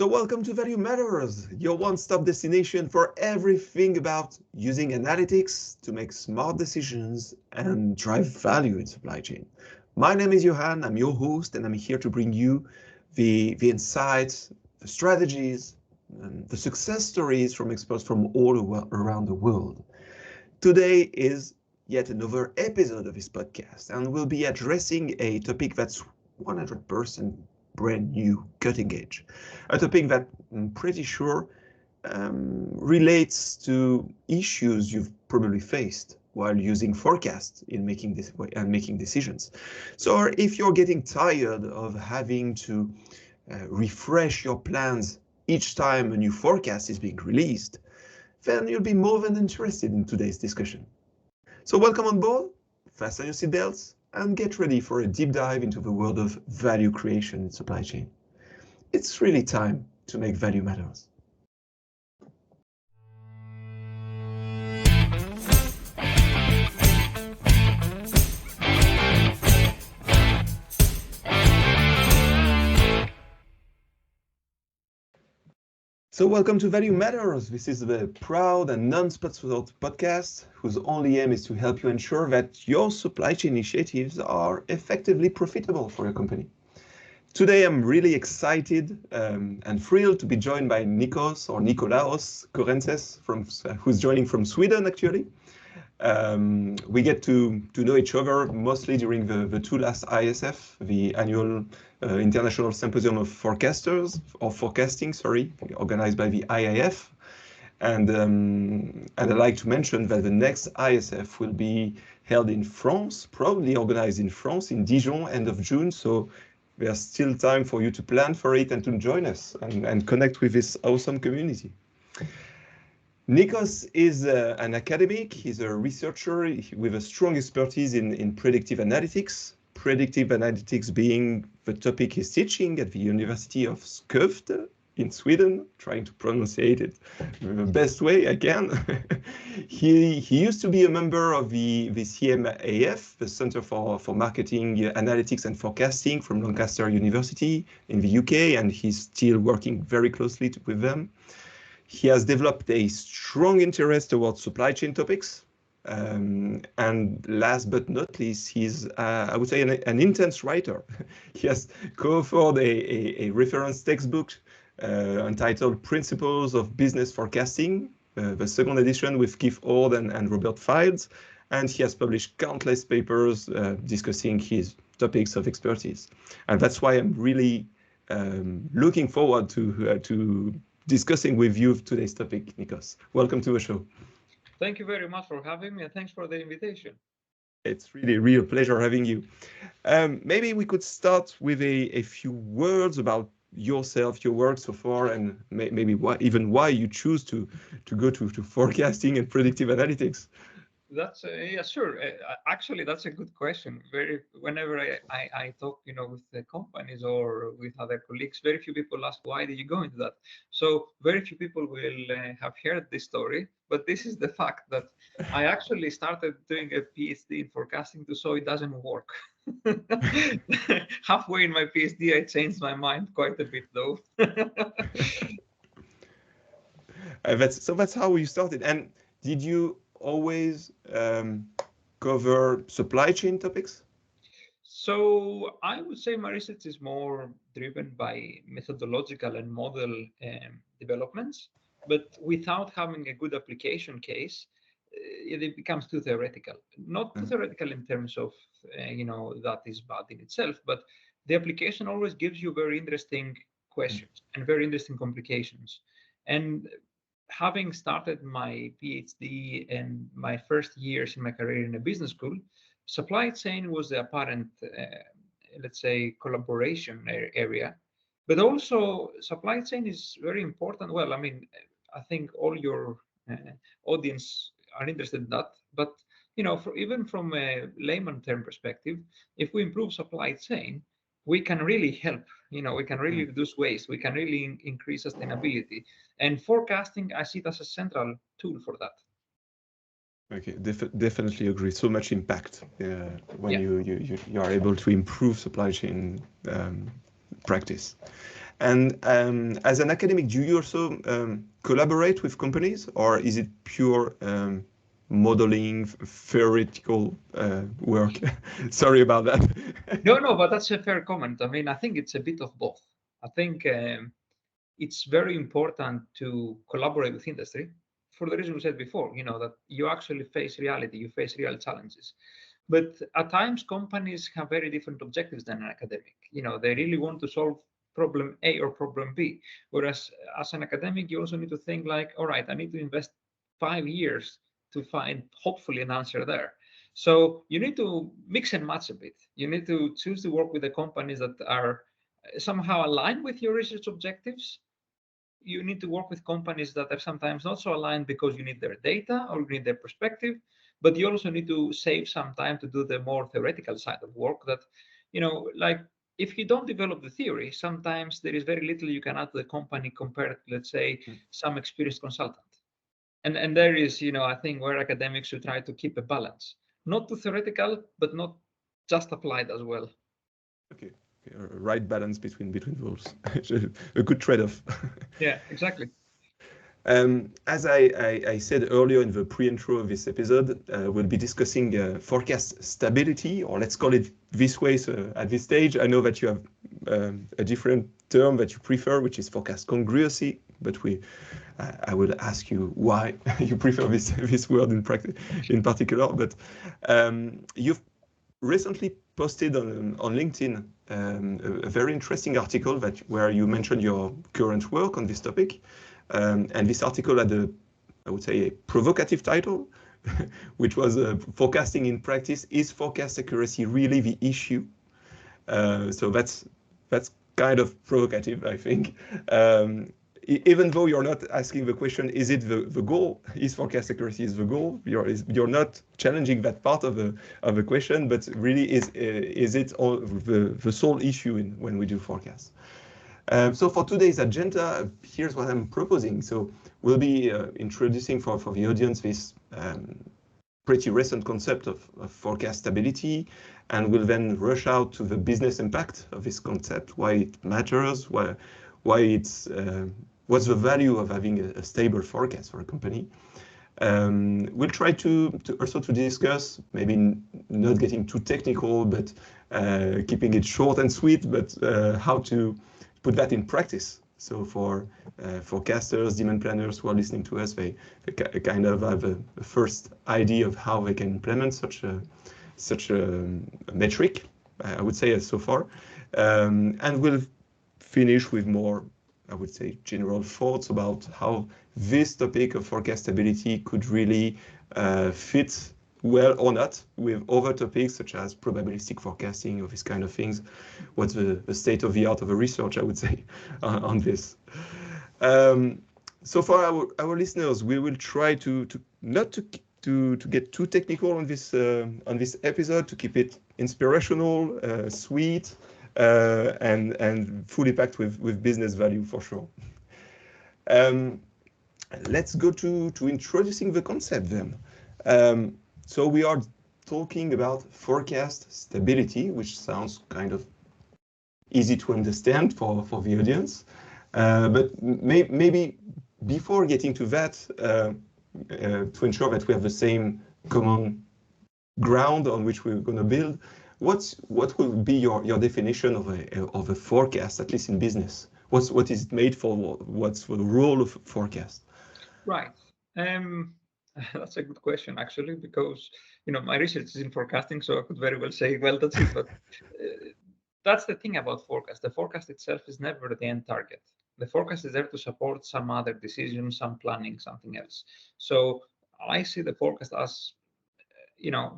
So welcome to Value Matters, your one-stop destination for everything about using analytics to make smart decisions and drive value in supply chain. My name is Johann, I'm your host, and I'm here to bring you the insights, the strategies, and the success stories from experts from around the world. Today is yet another episode of this podcast, and we'll be addressing a topic that's 100% brand new, cutting edge. A topic that I'm pretty sure relates to issues you've probably faced while using forecasts in making decisions. So if you're getting tired of having to refresh your plans each time a new forecast is being released, then you'll be more than interested in today's discussion. So welcome on board, fasten your seatbelts, and get ready for a deep dive into the world of value creation in supply chain. It's really time to make value matters. So welcome to Value Matters. This is the proud and non-sponsored podcast whose only aim is to help you ensure that your supply chain initiatives are effectively profitable for your company. Today, I'm really excited and thrilled to be joined by Nikos Kourentzes, who's joining from Sweden, actually. We get to know each other mostly during the two last ISF, the annual International Symposium of Forecasting, organized by the IAF. And I'd like to mention that the next ISF will be held in France, probably organized in France, in Dijon, end of June. So there's still time for you to plan for it and to join us and connect with this awesome community. Nikos is an academic. He's a researcher with a strong expertise in predictive analytics. Predictive analytics being the topic he's teaching at the University of Skovde in Sweden, trying to pronounce it the best way I can. He used to be a member of the CMAF, the Center for Marketing, Analytics and Forecasting from Lancaster University in the UK, and he's still working very closely with them. He has developed a strong interest towards supply chain topics. And last but not least, he's, I would say, an intense writer. He has co-authored a reference textbook entitled Principles of Business Forecasting, the second edition with Keith Ord and Robert Fields. And he has published countless papers discussing his topics of expertise. And that's why I'm really looking forward to discussing with you today's topic, Nikos. Welcome to the show. Thank you very much for having me, and thanks for the invitation. It's really a real pleasure having you. Maybe we could start with a few words about yourself, your work so far, and maybe why you choose to go to forecasting and predictive analytics. That's yeah, sure. Actually, that's a good question. Whenever I talk, with the companies or with other colleagues, very few people ask why did you go into that. So very few people will have heard this story, but this is the fact that I actually started doing a PhD in forecasting to so it doesn't work. Halfway in my PhD, I changed my mind quite a bit, though. That's how you started. And did you always cover supply chain topics? So I would say my research is more driven by methodological and model developments, but without having a good application case, it becomes too theoretical. Not too theoretical in terms of, that is bad in itself, but the application always gives you very interesting questions and very interesting complications. And having started my PhD and my first years in my career in a business school, supply chain was the apparent, let's say, collaboration area. But also, supply chain is very important. Well, I mean, I think all your audience are interested in that. But even from a layman term perspective, if we improve supply chain, we can really help. We can really reduce waste. We can really increase sustainability. And forecasting, I see it as a central tool for that. Okay, definitely agree. So much impact when you are able to improve supply chain practice. And as an academic, do you also collaborate with companies, or is it pure modeling, theoretical work? Sorry about that. No, but that's a fair comment. I mean, I think it's a bit of both. I think it's very important to collaborate with industry for the reason we said before, that you actually face reality, you face real challenges. But at times, companies have very different objectives than an academic. They really want to solve problem A or problem B. Whereas as an academic, you also need to think like, all right, I need to invest 5 years to find hopefully an answer there. So you need to mix and match a bit. You need to choose to work with the companies that are somehow aligned with your research objectives. You need to work with companies that are sometimes not so aligned because you need their data or you need their perspective, but you also need to save some time to do the more theoretical side of work that, like if you don't develop the theory, sometimes there is very little you can add to the company compared to, let's say, some experienced consultant. And there is, I think where academics should try to keep a balance, not too theoretical, but not just applied as well. Okay. Right balance between those. A good trade-off. Yeah, exactly. As I said earlier in the pre-intro of this episode, we'll be discussing forecast stability, or let's call it this way. So at this stage, I know that you have a different term that you prefer, which is forecast congruency, but I will ask you why you prefer this word in particular. But you've recently posted on LinkedIn a very interesting article where you mentioned your current work on this topic. And this article had I would say, a provocative title, which was forecasting in practice. Is forecast accuracy really the issue? So that's kind of provocative, I think. Even though you're not asking the question, is it the goal? Is forecast accuracy the goal? You're not challenging that part of the question, but really is it all the sole issue when we do forecasts? So for today's agenda, here's what I'm proposing. So we'll be introducing for the audience this pretty recent concept of forecast stability, and we'll then rush out to the business impact of this concept, why it matters, why it's what's the value of having a stable forecast for a company. We'll try to also discuss, maybe not getting too technical, but keeping it short and sweet, but how to put that in practice. So for forecasters, demand planners who are listening to us, they kind of have a first idea of how they can implement such a metric, I would say, so far. And we'll finish with more, I would say, general thoughts about how this topic of forecast stability could really fit well or not with other topics such as probabilistic forecasting or these kind of things. What's the state of the art of the research, I would say, on this. So for our listeners, we will try to not to get too technical on this episode, to keep it inspirational, sweet, and fully packed with business value for sure. Let's go to introducing the concept then. So we are talking about forecast stability, which sounds kind of easy to understand for the audience. But maybe before getting to that, to ensure that we have the same common ground on which we're going to build, what will be your definition of a forecast, at least in business? What is it made for? What's the role of forecast? Right. That's a good question, actually, because my research is in forecasting, so I could very well say, well, that's it. But that's the thing about forecast. The forecast itself is never the end target. The forecast is there to support some other decision, some planning, something else. So I see the forecast as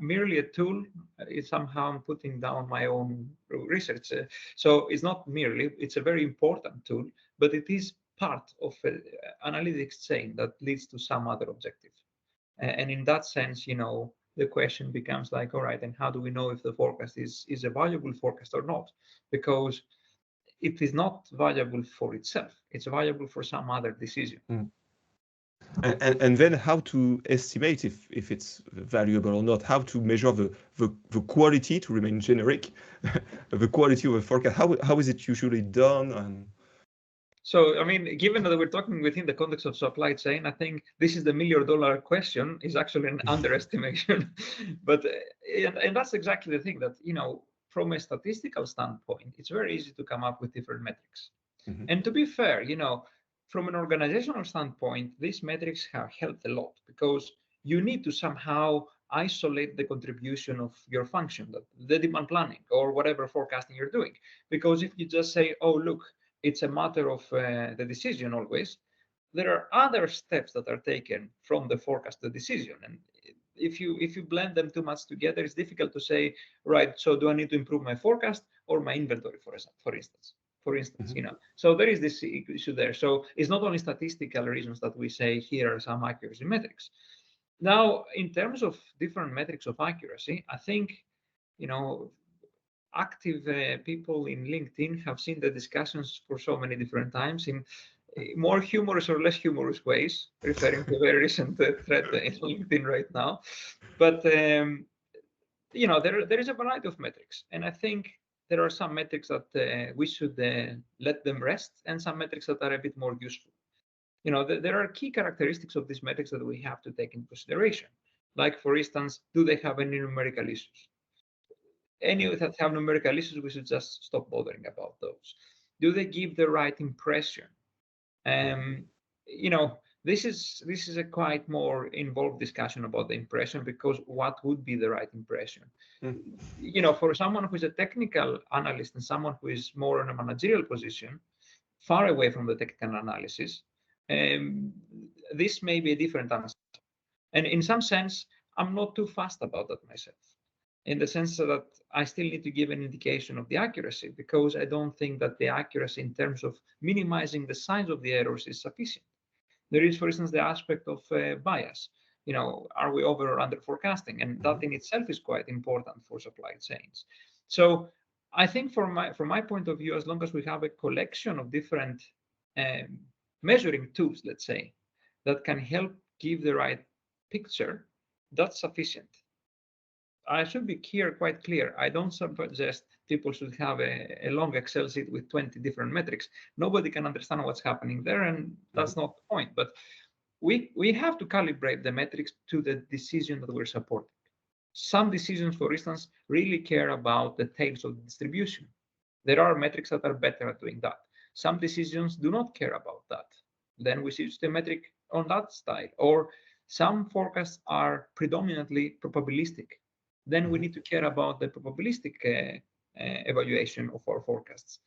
merely a tool. It's somehow I'm putting down my own research. So it's not merely, it's a very important tool, but it is part of an analytics chain that leads to some other objective. And in that sense, the question becomes like, all right, and how do we know if the forecast is a valuable forecast or not? Because it is not valuable for itself. It's valuable for some other decision. And then how to estimate if it's valuable or not, how to measure the quality, to remain generic, the quality of a forecast. How is it usually done? And So, I mean, given that we're talking within the context of supply chain, I think this is the $1,000,000 question is actually an underestimation. But and that's exactly the thing that, from a statistical standpoint, it's very easy to come up with different metrics. Mhm. And to be fair, from an organizational standpoint, these metrics have helped a lot because you need to somehow isolate the contribution of your function, the demand planning or whatever forecasting you're doing. Because if you just say, oh, look, it's a matter of the decision always, there are other steps that are taken from the forecast to the decision. And if you blend them too much together, it's difficult to say, right, so do I need to improve my forecast or my inventory, for instance? Mhm. So there is this issue there. So it's not only statistical reasons that we say here are some accuracy metrics. Now, in terms of different metrics of accuracy, I think, active people in LinkedIn have seen the discussions for so many different times in more humorous or less humorous ways, referring to a very recent thread in LinkedIn right now. But there is a variety of metrics, and I think there are some metrics that we should let them rest, and some metrics that are a bit more useful. There are key characteristics of these metrics that we have to take into consideration. Like, for instance, do they have any numerical issues? Any that have numerical issues, we should just stop bothering about those. Do they give the right impression? Um, this is a quite more involved discussion about the impression, because what would be the right impression? For someone who is a technical analyst and someone who is more in a managerial position, far away from the technical analysis, this may be a different answer. And in some sense, I'm not too fast about that myself, in the sense that I still need to give an indication of the accuracy, because I don't think that the accuracy in terms of minimizing the size of the errors is sufficient. There is, for instance, the aspect of bias. Are we over or under forecasting? And that in itself is quite important for supply chains. So I think from my point of view, as long as we have a collection of different measuring tools, let's say, that can help give the right picture, that's sufficient. I should be quite clear. I don't suggest people should have a long Excel sheet with 20 different metrics. Nobody can understand what's happening there, and that's not the point. But we have to calibrate the metrics to the decision that we're supporting. Some decisions, for instance, really care about the tails of the distribution. There are metrics that are better at doing that. Some decisions do not care about that. Then we switch the metric on that style. Or some forecasts are predominantly probabilistic. Then we need to care about the probabilistic evaluation of our forecasts.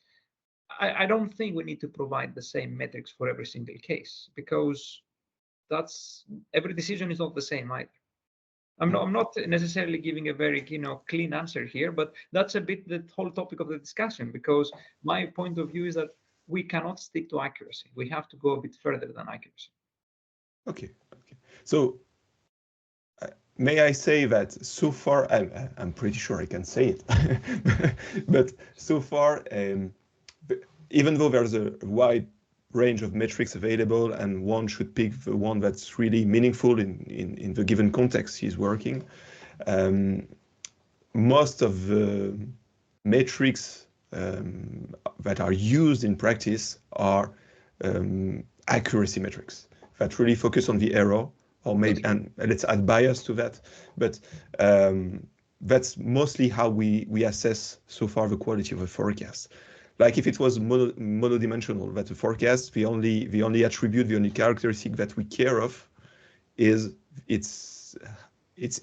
I don't think we need to provide the same metrics for every single case, because every decision is not the same either. I'm not necessarily giving a very clean answer here, but that's a bit the whole topic of the discussion, because my point of view is that we cannot stick to accuracy. We have to go a bit further than accuracy. Okay. So may I say that so far, I'm pretty sure I can say it, but so far, even though there's a wide range of metrics available and one should pick the one that's really meaningful in the given context he's working, most of the metrics that are used in practice are accuracy metrics that really focus on the error, or maybe, and let's add bias to that, but that's mostly how we assess so far the quality of a forecast. Like if it was monodimensional, that the forecast, the only attribute, the only characteristic that we care of is its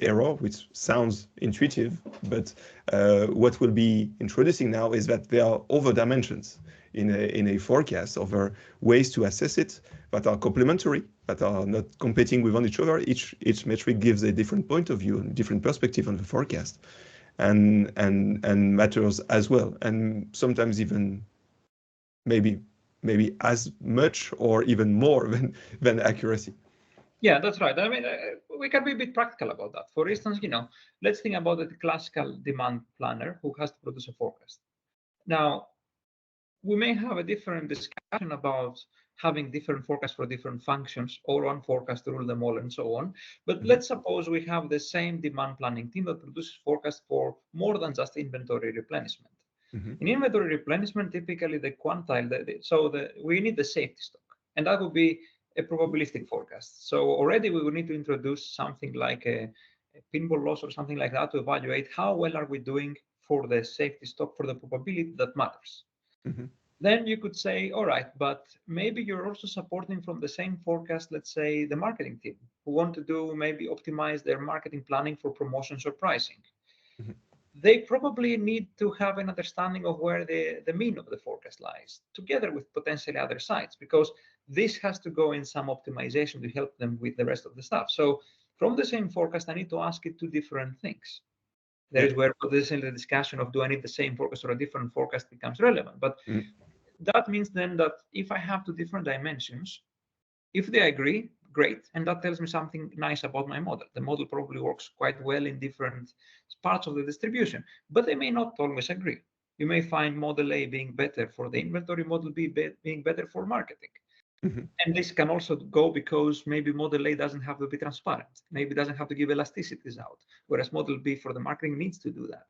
error, which sounds intuitive, but what we'll be introducing now is that there are other dimensions in a forecast, other ways to assess it that are complementary, that are not competing with each other. Each metric gives a different point of view and different perspective on the forecast, and matters as well, and sometimes even maybe as much or even more than accuracy. Yeah, that's right. I mean, we can be a bit practical about that. For instance, let's think about the classical demand planner who has to produce a forecast. Now, we may have a different discussion about having different forecasts for different functions, or one forecast to rule them all, and so on. But let's suppose we have the same demand planning team that produces forecasts for more than just inventory replenishment. In inventory replenishment, typically the quantile, we need the safety stock, and that would be a probabilistic forecast. So already we would need to introduce something like a pinball loss or something like that to evaluate how well are we doing for the safety stock, for the probability that matters. Then you could say, all right, but maybe you're also supporting from the same forecast, let's say the marketing team who want to do maybe optimize their marketing planning for promotions or pricing. They probably need to have an understanding of where the mean of the forecast lies, together with potentially other sites, because this has to go in some optimization to help them with the rest of the stuff. So from the same forecast, I need to ask it two different things. There is where potentially the discussion of do I need the same forecast or a different forecast becomes relevant. But that means then that if I have two different dimensions, if they agree, great, and that tells me something nice about my model. The model probably works quite well in different parts of the distribution, but they may not always agree. You may find model A being better for the inventory, model B being better for marketing. And this can also go because maybe model A doesn't have to be transparent, maybe doesn't have to give elasticities out, whereas model B for the marketing needs to do that.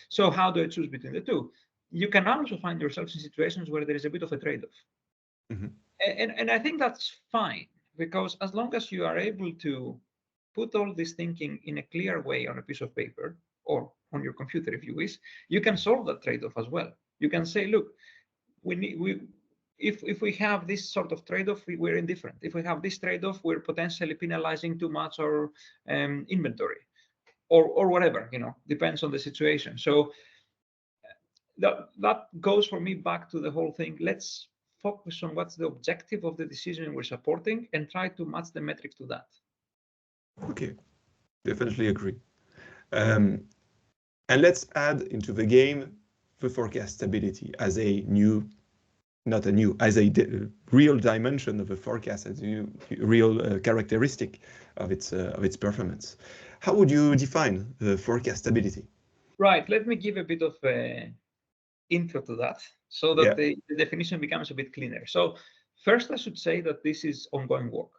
So how do I choose between the two? You can also find yourselves in situations where there is a bit of a trade-off. And I think that's fine, because as long as you are able to put all this thinking in a clear way on a piece of paper or on your computer, if you wish, you can solve that trade-off as well. You can say, look, if we have this sort of trade-off, we're indifferent. If we have this trade-off, we're potentially penalizing too much our inventory or whatever, depends on the situation. So that goes for me back to the whole thing. Let's focus on what's the objective of the decision we're supporting and try to match the metrics to that. Okay, definitely agree. And let's add into the game the forecast stability as a real dimension of the forecast, as a real characteristic of its performance. How would you define the forecast stability? Right. Let me give a bit of intro to that so that the definition becomes a bit cleaner. So first, I should say that this is ongoing work.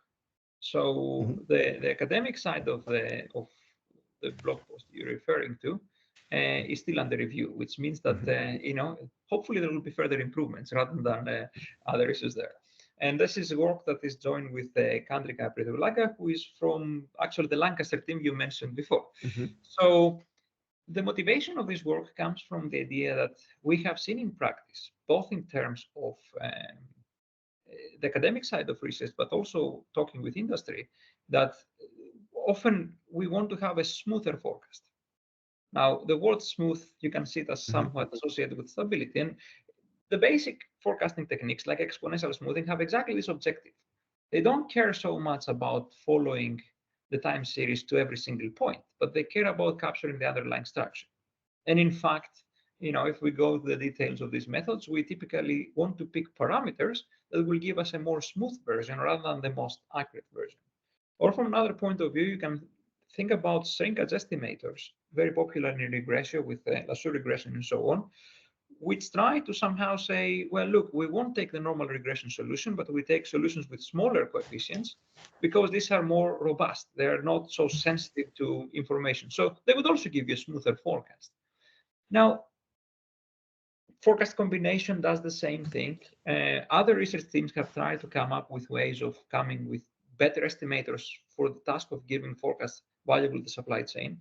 So the academic side of the blog post you're referring to is still under review, which means that hopefully there will be further improvements rather than other issues there. And this is work that is joined with Kandrika Pritularga, who is from actually the Lancaster team you mentioned before. So the motivation of this work comes from the idea that we have seen in practice, both in terms of the academic side of research, but also talking with industry, that often we want to have a smoother forecast. Now, the word smooth, you can see it as somewhat associated with stability. And the basic forecasting techniques like exponential smoothing have exactly this objective. They don't care so much about following the time series to every single point, but they care about capturing the underlying structure. And in fact, if we go to the details of these methods, we typically want to pick parameters that will give us a more smooth version rather than the most accurate version. Or from another point of view, you can think about shrinkage estimators, very popular in regression with lasso regression and so on, which try to somehow say, well, look, we won't take the normal regression solution, but we take solutions with smaller coefficients because these are more robust. They're not so sensitive to information. So they would also give you a smoother forecast. Now, forecast combination does the same thing. Other research teams have tried to come up with ways of coming with better estimators for the task of giving forecasts valuable to the supply chain.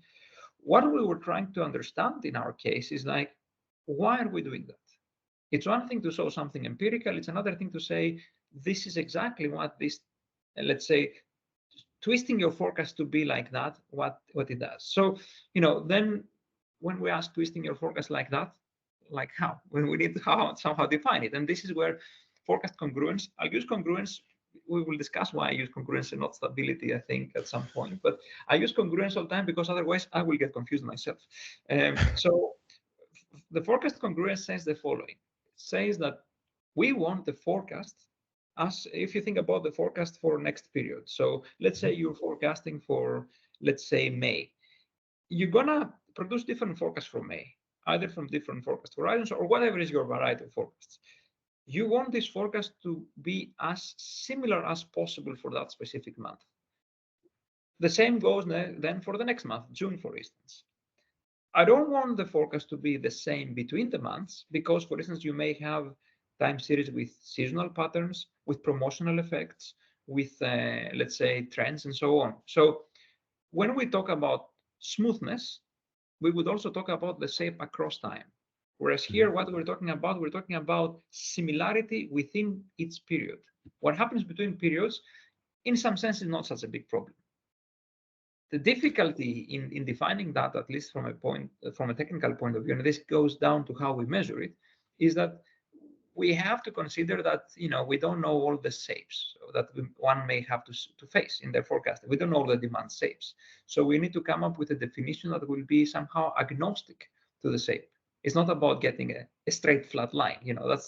What we were trying to understand in our case is like, why are we doing that? It's one thing to show something empirical. It's another thing to say, this is exactly what this, let's say, twisting your forecast to be like that, what it does. So, then when we ask twisting your forecast like that, like how? When we need to somehow define it. And this is where forecast congruence, I'll use congruence. We will discuss why I use congruence and not stability, I think, at some point. But I use congruence all the time because otherwise I will get confused myself. So the forecast congruence says the following. It says that we want the forecast as if you think about the forecast for next period. So let's say you're forecasting for, let's say, May. You're going to produce different forecasts for May, either from different forecast horizons or whatever is your variety of forecasts. You want this forecast to be as similar as possible for that specific month. The same goes then for the next month, June, for instance. I don't want the forecast to be the same between the months because, for instance, you may have time series with seasonal patterns, with promotional effects, with, let's say, trends and so on. So when we talk about smoothness, we would also talk about the shape across time. Whereas here, what we're talking about similarity within each period. What happens between periods, in some sense, is not such a big problem. The difficulty in defining that, at least from a technical point of view, and this goes down to how we measure it, is that we have to consider that we don't know all the shapes that one may have to face in their forecast. We don't know all the demand shapes, so we need to come up with a definition that will be somehow agnostic to the shape. It's not about getting a straight flat line.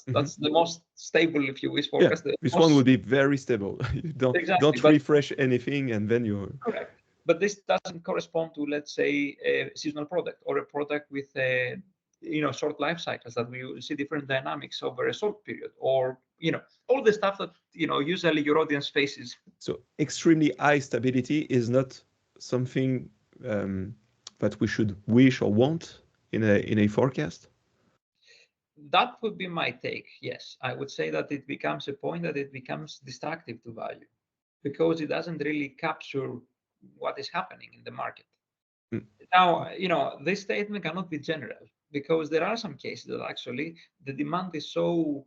That's the most stable, if you wish, forecast. Yeah, this one will be very stable. You don't refresh anything, and then you're correct. But this doesn't correspond to, let's say, a seasonal product or a product with a short life cycles that we will see different dynamics over a short period, or all the stuff that usually your audience faces. So extremely high stability is not something that we should wish or want in a forecast. That would be my take. Yes, I would say that it becomes a point that it becomes destructive to value because it doesn't really capture what is happening in the market. Now, this statement cannot be general because there are some cases that actually the demand is so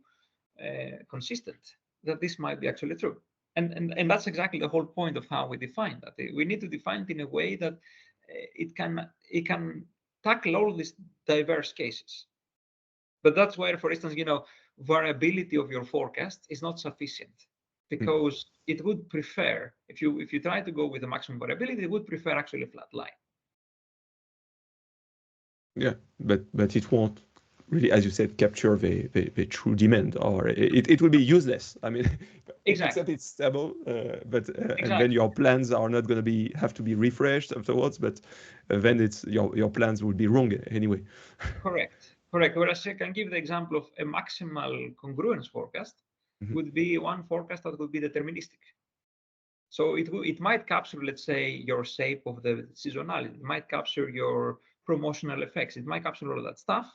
consistent that this might be actually true. And that's exactly the whole point of how we define that. We need to define it in a way that it can tackle all these diverse cases. But that's where, for instance, variability of your forecast is not sufficient, because it would prefer, if you try to go with the maximum variability, it would prefer actually a flat line. Yeah, but it won't really, as you said, capture the true demand, or it will be useless. I mean, exactly. Except it's stable, but and then your plans are not going to have to be refreshed afterwards. But then it's your plans will be wrong anyway. Correct. Whereas I can give the example of a maximal congruence forecast would be one forecast that would be deterministic. So it might capture, let's say, your shape of the seasonality. It might capture your promotional effects. It might capture all of that stuff,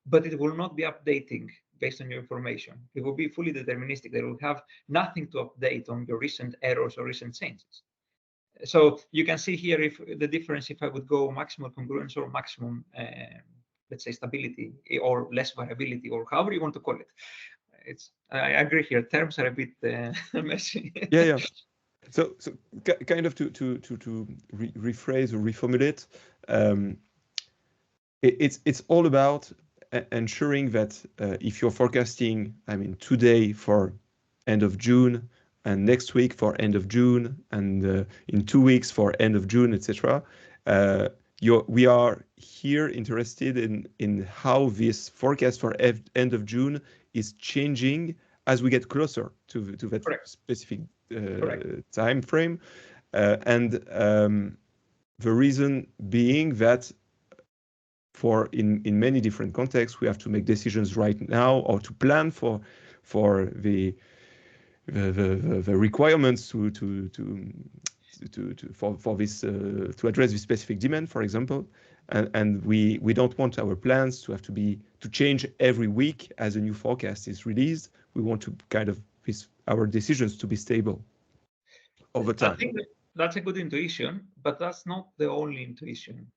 but it will not be updating based on your information. It will be fully deterministic. They will have nothing to update on your recent errors or recent changes. So you can see here if the difference if I would go maximal congruence or maximum, let's say, stability or less variability, or however you want to call it. I agree here. Terms are a bit messy. Yeah. So kind of to rephrase or reformulate, it's all about ensuring that if you're forecasting, I mean, today for end of June, and next week for end of June, and in 2 weeks for end of June, etc. We are here interested in how this forecast for end of June is changing as we get closer to that Correct. specific time frame, and the reason being that in many different contexts we have to make decisions right now, or to plan for the requirements to address this specific demand, for example, and we don't want our plans to have to change every week as a new forecast is released. We want to kind of our decisions to be stable over time. I think that's a good intuition, but that's not the only intuition.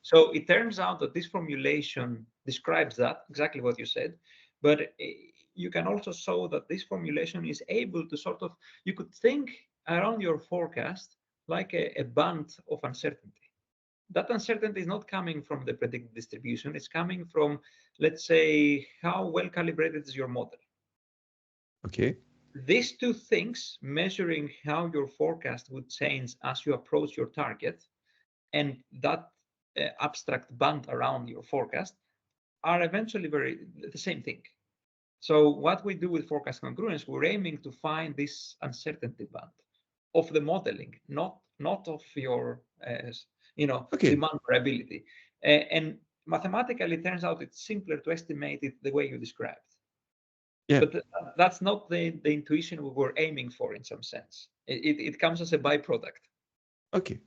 So it turns out that this formulation describes that, exactly what you said, but you can also show that this formulation is able to sort of, you could think around your forecast like a band of uncertainty. That uncertainty is not coming from the predicted distribution, it's coming from, let's say, how well calibrated is your model. Okay. These two things, measuring how your forecast would change as you approach your target, and that abstract band around your forecast, are eventually the same thing. So what we do with forecast congruence, we're aiming to find this uncertainty band of the modeling, not of your demand variability. And mathematically, it turns out it's simpler to estimate it the way you described. Yeah. But that's not the intuition we were aiming for in some sense. It comes as a byproduct. Okay.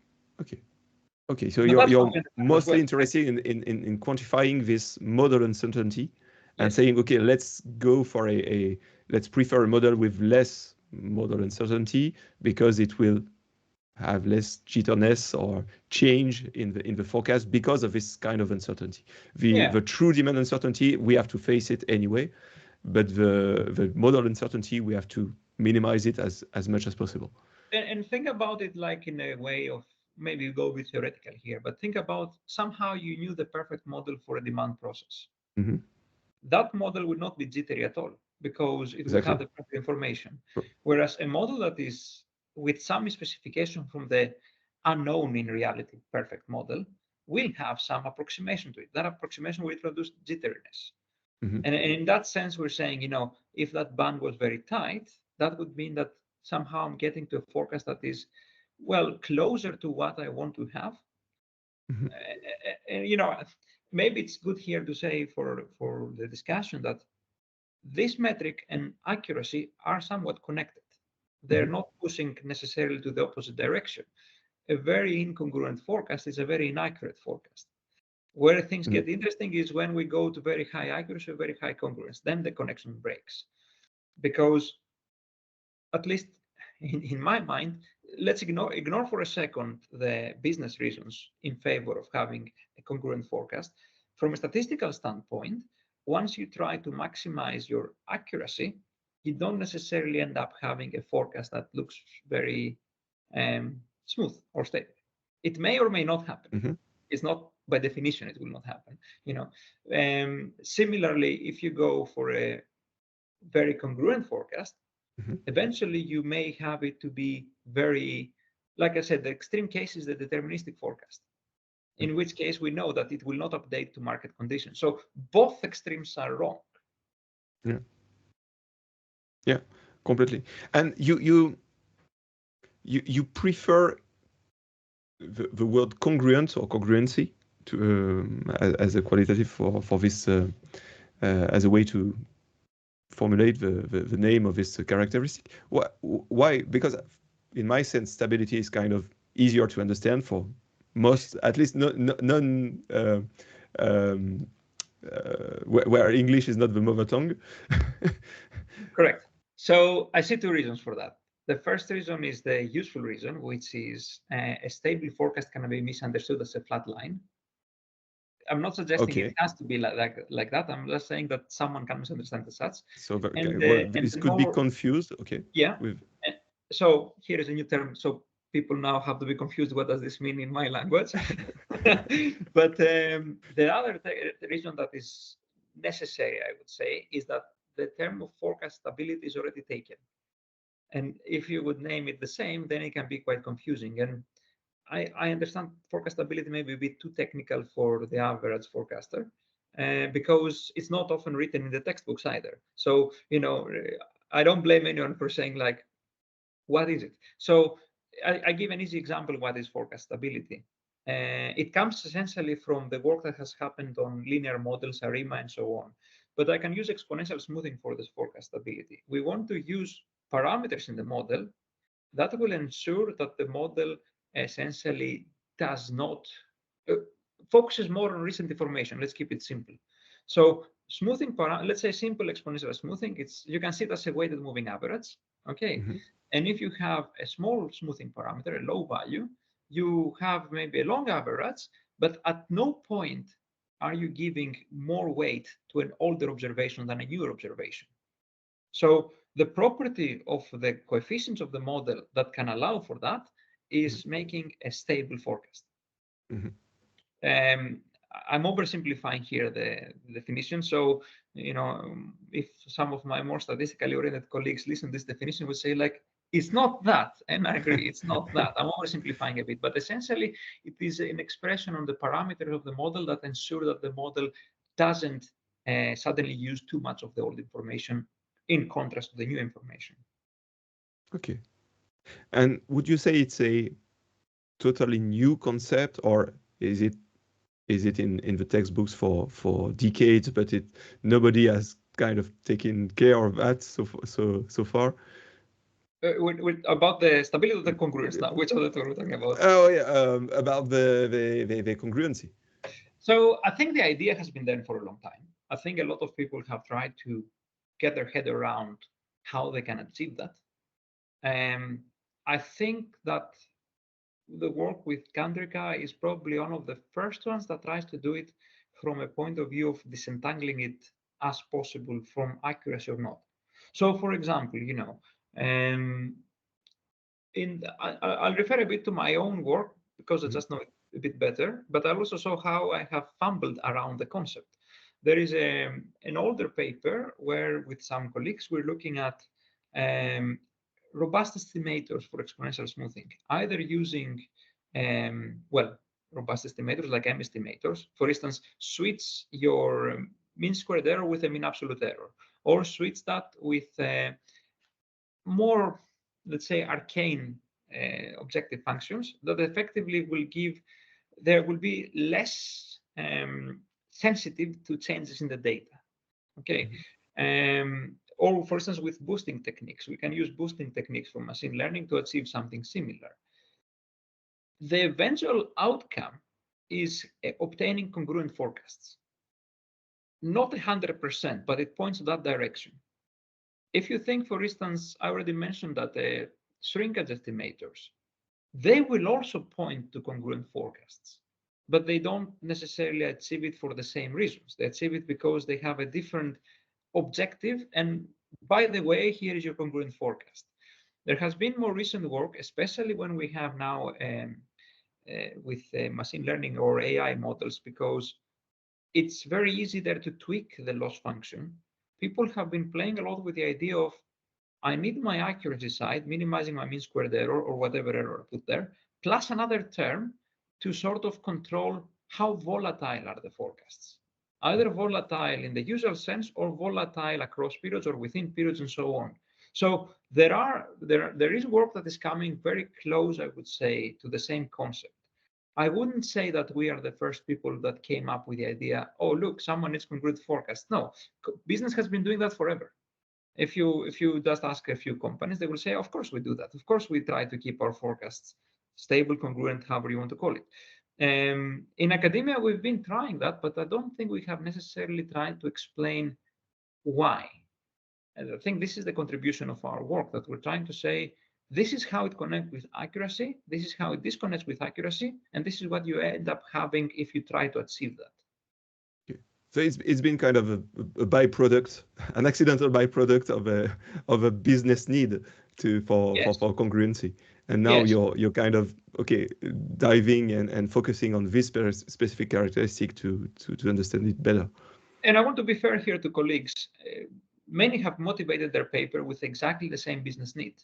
Okay, so But you're that's mostly well. interested in quantifying this model uncertainty and Yes. saying, okay, let's go for let's prefer a model with less model uncertainty because it will have less jitterness or change in the forecast because of this kind of uncertainty. The true demand uncertainty, we have to face it anyway, but the model uncertainty, we have to minimize it as much as possible. And think about it like in a way of, maybe you go a bit theoretical here, but think about somehow you knew the perfect model for a demand process. Mm-hmm. That model would not be jittery at all because it would have Exactly. the perfect information. Whereas a model that is with some specification from the unknown in reality perfect model will have some approximation to it. That approximation will introduce jitteriness. Mm-hmm. And in that sense, we're saying, if that band was very tight, that would mean that somehow I'm getting to a forecast that is, well, closer to what I want to have. Mm-hmm. And, maybe it's good here to say for the discussion that this metric and accuracy are somewhat connected. They're Mm-hmm. not pushing necessarily to the opposite direction. A very incongruent forecast is a very inaccurate forecast. Where things get interesting is when we go to very high accuracy, very high congruence. Then the connection breaks. Because, at least in my mind, let's ignore for a second the business reasons in favor of having a congruent forecast. From a statistical standpoint, once you try to maximize your accuracy, you don't necessarily end up having a forecast that looks very smooth or stable. It may or may not happen. Mm-hmm. It's not by definition it will not happen. Similarly, if you go for a very congruent forecast, Mm-hmm. eventually you may have it to be very, like I said, the extreme case is the deterministic forecast, in which case we know that it will not update to market conditions. So both extremes are wrong. Yeah. Yeah, completely. And you prefer the word congruent or congruency to as a qualitative for this as a way to formulate the name of this characteristic. Why? Because in my sense, stability is kind of easier to understand for most, at least non where English is not the mother tongue. Correct. So I see two reasons for that. The first reason is the useful reason, which is a stable forecast can be misunderstood as a flat line. I'm not suggesting it has to be like that. I'm just saying that someone can misunderstand as such. So And it could be confused. Okay. Yeah. So here is a new term. So people now have to be confused. What does this mean in my language? But the other reason that is necessary, I would say, is that the term of forecast stability is already taken. And if you would name it the same, then it can be quite confusing. And I understand forecast stability may be a bit too technical for the average forecaster because it's not often written in the textbooks either. So, I don't blame anyone for saying like, what is it? So I give an easy example what is forecast stability. It comes essentially from the work that has happened on linear models, ARIMA, and so on. But I can use exponential smoothing for this forecast stability. We want to use parameters in the model that will ensure that the model essentially does not focuses more on recent information. Let's keep it simple. So smoothing, let's say simple exponential smoothing, you can see it as a weighted moving average. Okay. Mm-hmm. And if you have a small smoothing parameter, a low value, you have maybe a long average, but at no point are you giving more weight to an older observation than a newer observation. So the property of the coefficients of the model that can allow for that is making a stable forecast. Mm-hmm. I'm oversimplifying here the definition. So, if some of my more statistically oriented colleagues listen to this definition, would say like, it's not that. And I agree, it's not that. I'm oversimplifying a bit, but essentially it is an expression on the parameters of the model that ensure that the model doesn't suddenly use too much of the old information in contrast to the new information. Okay. And would you say it's a totally new concept, or is it in the textbooks for decades, but nobody has kind of taken care of that so far? About the stability of the congruence now, which other two we're talking about? Oh yeah, about the congruency. So I think the idea has been there for a long time. I think a lot of people have tried to get their head around how they can achieve that. I think that the work with Kandrika is probably one of the first ones that tries to do it from a point of view of disentangling it as possible from accuracy or not. So, for example, I'll refer a bit to my own work because I just know it a bit better, but I'll also show how I have fumbled around the concept. There is an older paper where, with some colleagues, we're looking at robust estimators for exponential smoothing, either using, robust estimators like M estimators. For instance, switch your mean squared error with a mean absolute error, or switch that with more, let's say, arcane objective functions that effectively will give, there will be less sensitive to changes in the data. Okay. Or for instance, with boosting techniques, we can use boosting techniques from machine learning to achieve something similar. The eventual outcome is obtaining congruent forecasts. Not 100%, but it points to that direction. If you think, for instance, I already mentioned that the shrinkage estimators, they will also point to congruent forecasts, but they don't necessarily achieve it for the same reasons. They achieve it because they have a different objective. And by the way, here is your congruent forecast. There has been more recent work, especially when we have now with machine learning or AI models, because it's very easy there to tweak the loss function. People have been playing a lot with the idea of, I need my accuracy side, minimizing my mean squared error or whatever error I put there, plus another term to sort of control how volatile are the forecasts. Either volatile in the usual sense or volatile across periods or within periods and so on. So there is work that is coming very close, I would say, to the same concept. I wouldn't say that we are the first people that came up with the idea, oh, look, someone needs congruent forecast. No, business has been doing that forever. If you just ask a few companies, they will say, of course we do that. Of course we try to keep our forecasts stable, congruent, however you want to call it. In academia, we've been trying that, but I don't think we have necessarily tried to explain why. And I think this is the contribution of our work, that we're trying to say, this is how it connects with accuracy, this is how it disconnects with accuracy, and this is what you end up having if you try to achieve that. Okay. So it's been kind of a byproduct, an accidental byproduct of a business need for congruency. And now you're kind of diving and focusing on this specific characteristic to understand it better. And I want to be fair here to colleagues. Many have motivated their paper with exactly the same business need,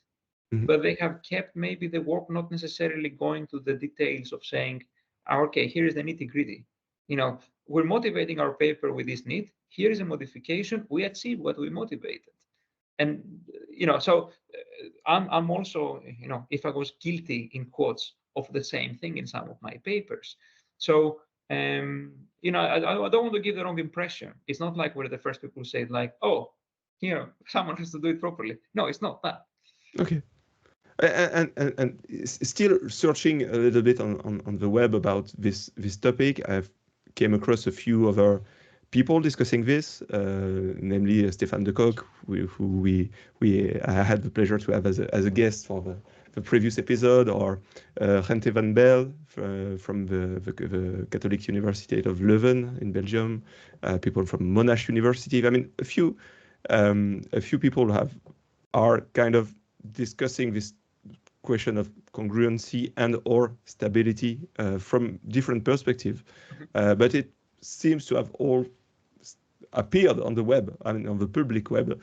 but they have kept maybe the work not necessarily going to the details of saying, okay, here is the nitty-gritty. We're motivating our paper with this need. Here is a modification. We achieve what we motivated. And, so I'm also, if I was guilty in quotes of the same thing in some of my papers. So, I don't want to give the wrong impression. It's not like we're the first people who say like, oh, someone has to do it properly. No, it's not that. Okay. And still searching a little bit on the web about this topic, I've came across a few other people discussing this, namely Stefan de Kock, who I had the pleasure to have as a guest for the previous episode, or Rente van Bel from the Catholic University of Leuven in Belgium, people from Monash University. I mean, a few people are kind of discussing this question of congruency and or stability from different perspectives, but it seems to have all appeared on the web, I mean on the public web,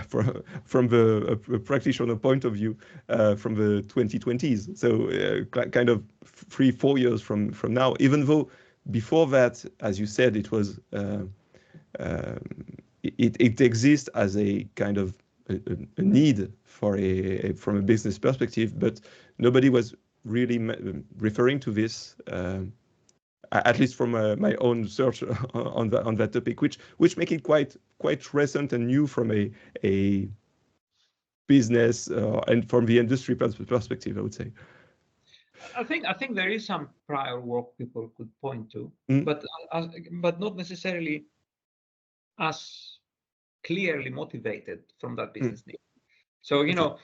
from the practitioner point of view, from the 2020s. So kind of 3-4 years from now, even though before that, as you said, it was it exists as a kind of a need from a business perspective, but nobody was really referring to this, at least from my own search on that topic, which make it quite recent and new from a business and from the industry perspective, I would say. I think there is some prior work people could point to, but not necessarily as clearly motivated from that business need. So, you know,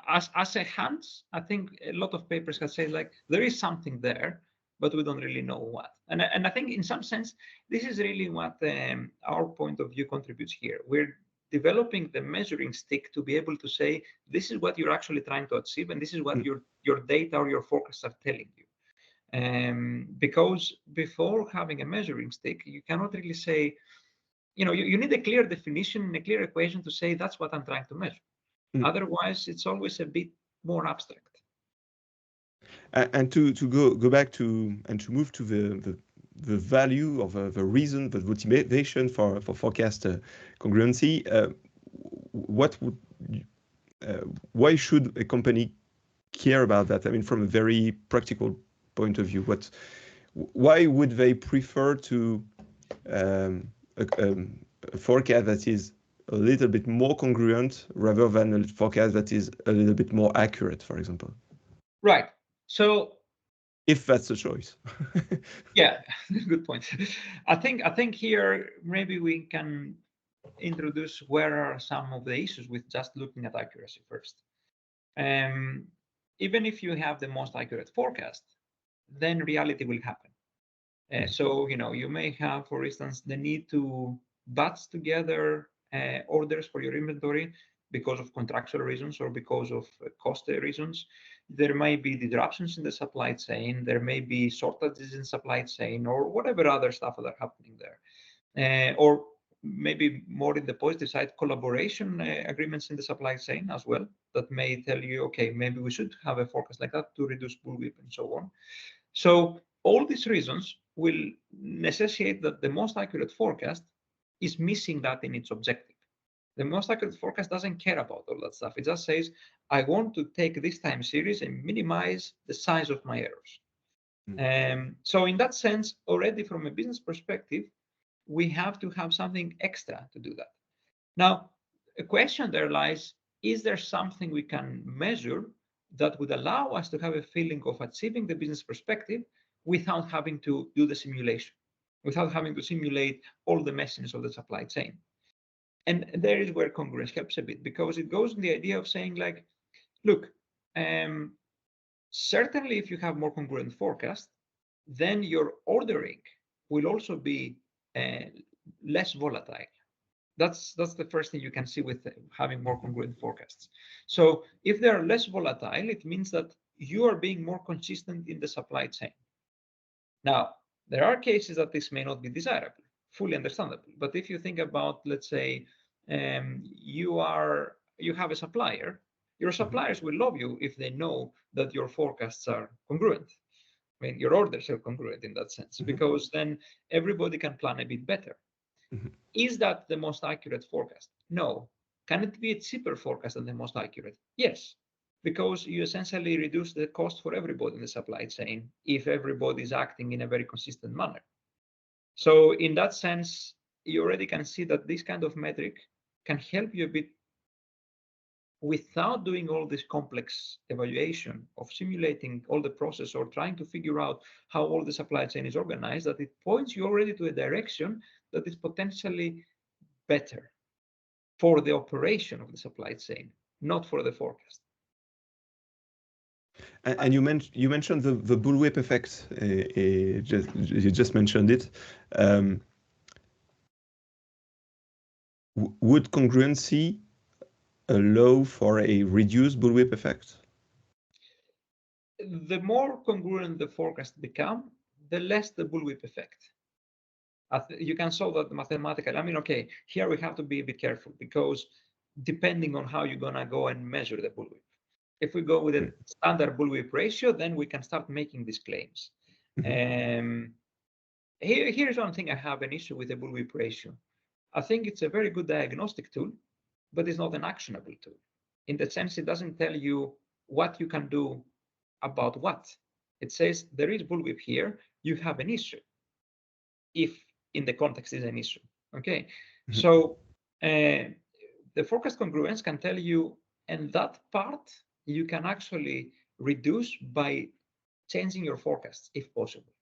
as a hunch, I think a lot of papers have said like there is something there, but we don't really know what. And I think in some sense, this is really what our point of view contributes here. We're developing the measuring stick to be able to say, this is what you're actually trying to achieve, and this is what your data or your forecasts are telling you. Because before having a measuring stick, you cannot really say, you know, you need a clear definition and a clear equation to say that's what I'm trying to measure. Otherwise, it's always a bit more abstract. And to go back to and to move to the value of the reason, the motivation for forecast congruency, why should a company care about that? I mean, from a very practical point of view, why would they prefer to a forecast that is a little bit more congruent rather than a forecast that is a little bit more accurate, for example? Right. So if that's a choice. Yeah, good point. I think here maybe we can introduce where are some of the issues with just looking at accuracy first. Even if you have the most accurate forecast, then reality will happen. So, you know, you may have, for instance, the need to batch together orders for your inventory because of contractual reasons or because of cost reasons. There may be disruptions in the supply chain. There may be shortages in supply chain or whatever other stuff that are happening there. Or maybe more in the positive side, collaboration agreements in the supply chain as well that may tell you, okay, maybe we should have a forecast like that to reduce bullwhip and so on. So all these reasons will necessitate that the most accurate forecast is missing that in its objective. The most accurate forecast doesn't care about all that stuff. It just says, I want to take this time series and minimize the size of my errors. So in that sense, already from a business perspective, we have to have something extra to do that. Now, a question there lies, is there something we can measure that would allow us to have a feeling of achieving the business perspective without having to do the simulation, without having to simulate all the messiness of the supply chain? And there is where congruence helps a bit, because it goes in the idea of saying like, look, certainly if you have more congruent forecast, then your ordering will also be less volatile. That's the first thing you can see with having more congruent forecasts. So if they are less volatile, it means that you are being more consistent in the supply chain. Now, there are cases that this may not be desirable, fully understandable. But if you think about, let's say, you have a supplier, your suppliers will love you if they know that your forecasts are congruent. I mean, your orders are congruent in that sense, because then everybody can plan a bit better. Is that the most accurate forecast? No. Can it be a cheaper forecast than the most accurate? Yes, because you essentially reduce the cost for everybody in the supply chain if everybody is acting in a very consistent manner. So in that sense, you already can see that this kind of metric can help you a bit without doing all this complex evaluation of simulating all the process or trying to figure out how all the supply chain is organized, that it points you already to a direction that is potentially better for the operation of the supply chain, not for the forecast. And you mentioned the bullwhip effect. You just mentioned it. Would congruency allow for a reduced bullwhip effect? The more congruent the forecast become, the less the bullwhip effect. You can solve that mathematically. I mean, okay, here we have to be a bit careful, because depending on how you're gonna go and measure the bullwhip. If we go with a standard bullwhip ratio, then we can start making these claims. Here's one thing I have an issue with the bullwhip ratio. I think it's a very good diagnostic tool, but it's not an actionable tool. In the sense, it doesn't tell you what you can do about what. It says there is bullwhip here, you have an issue, if in the context is an issue. Okay, so the forecast congruence can tell you And that part you can actually reduce by changing your forecasts if possible.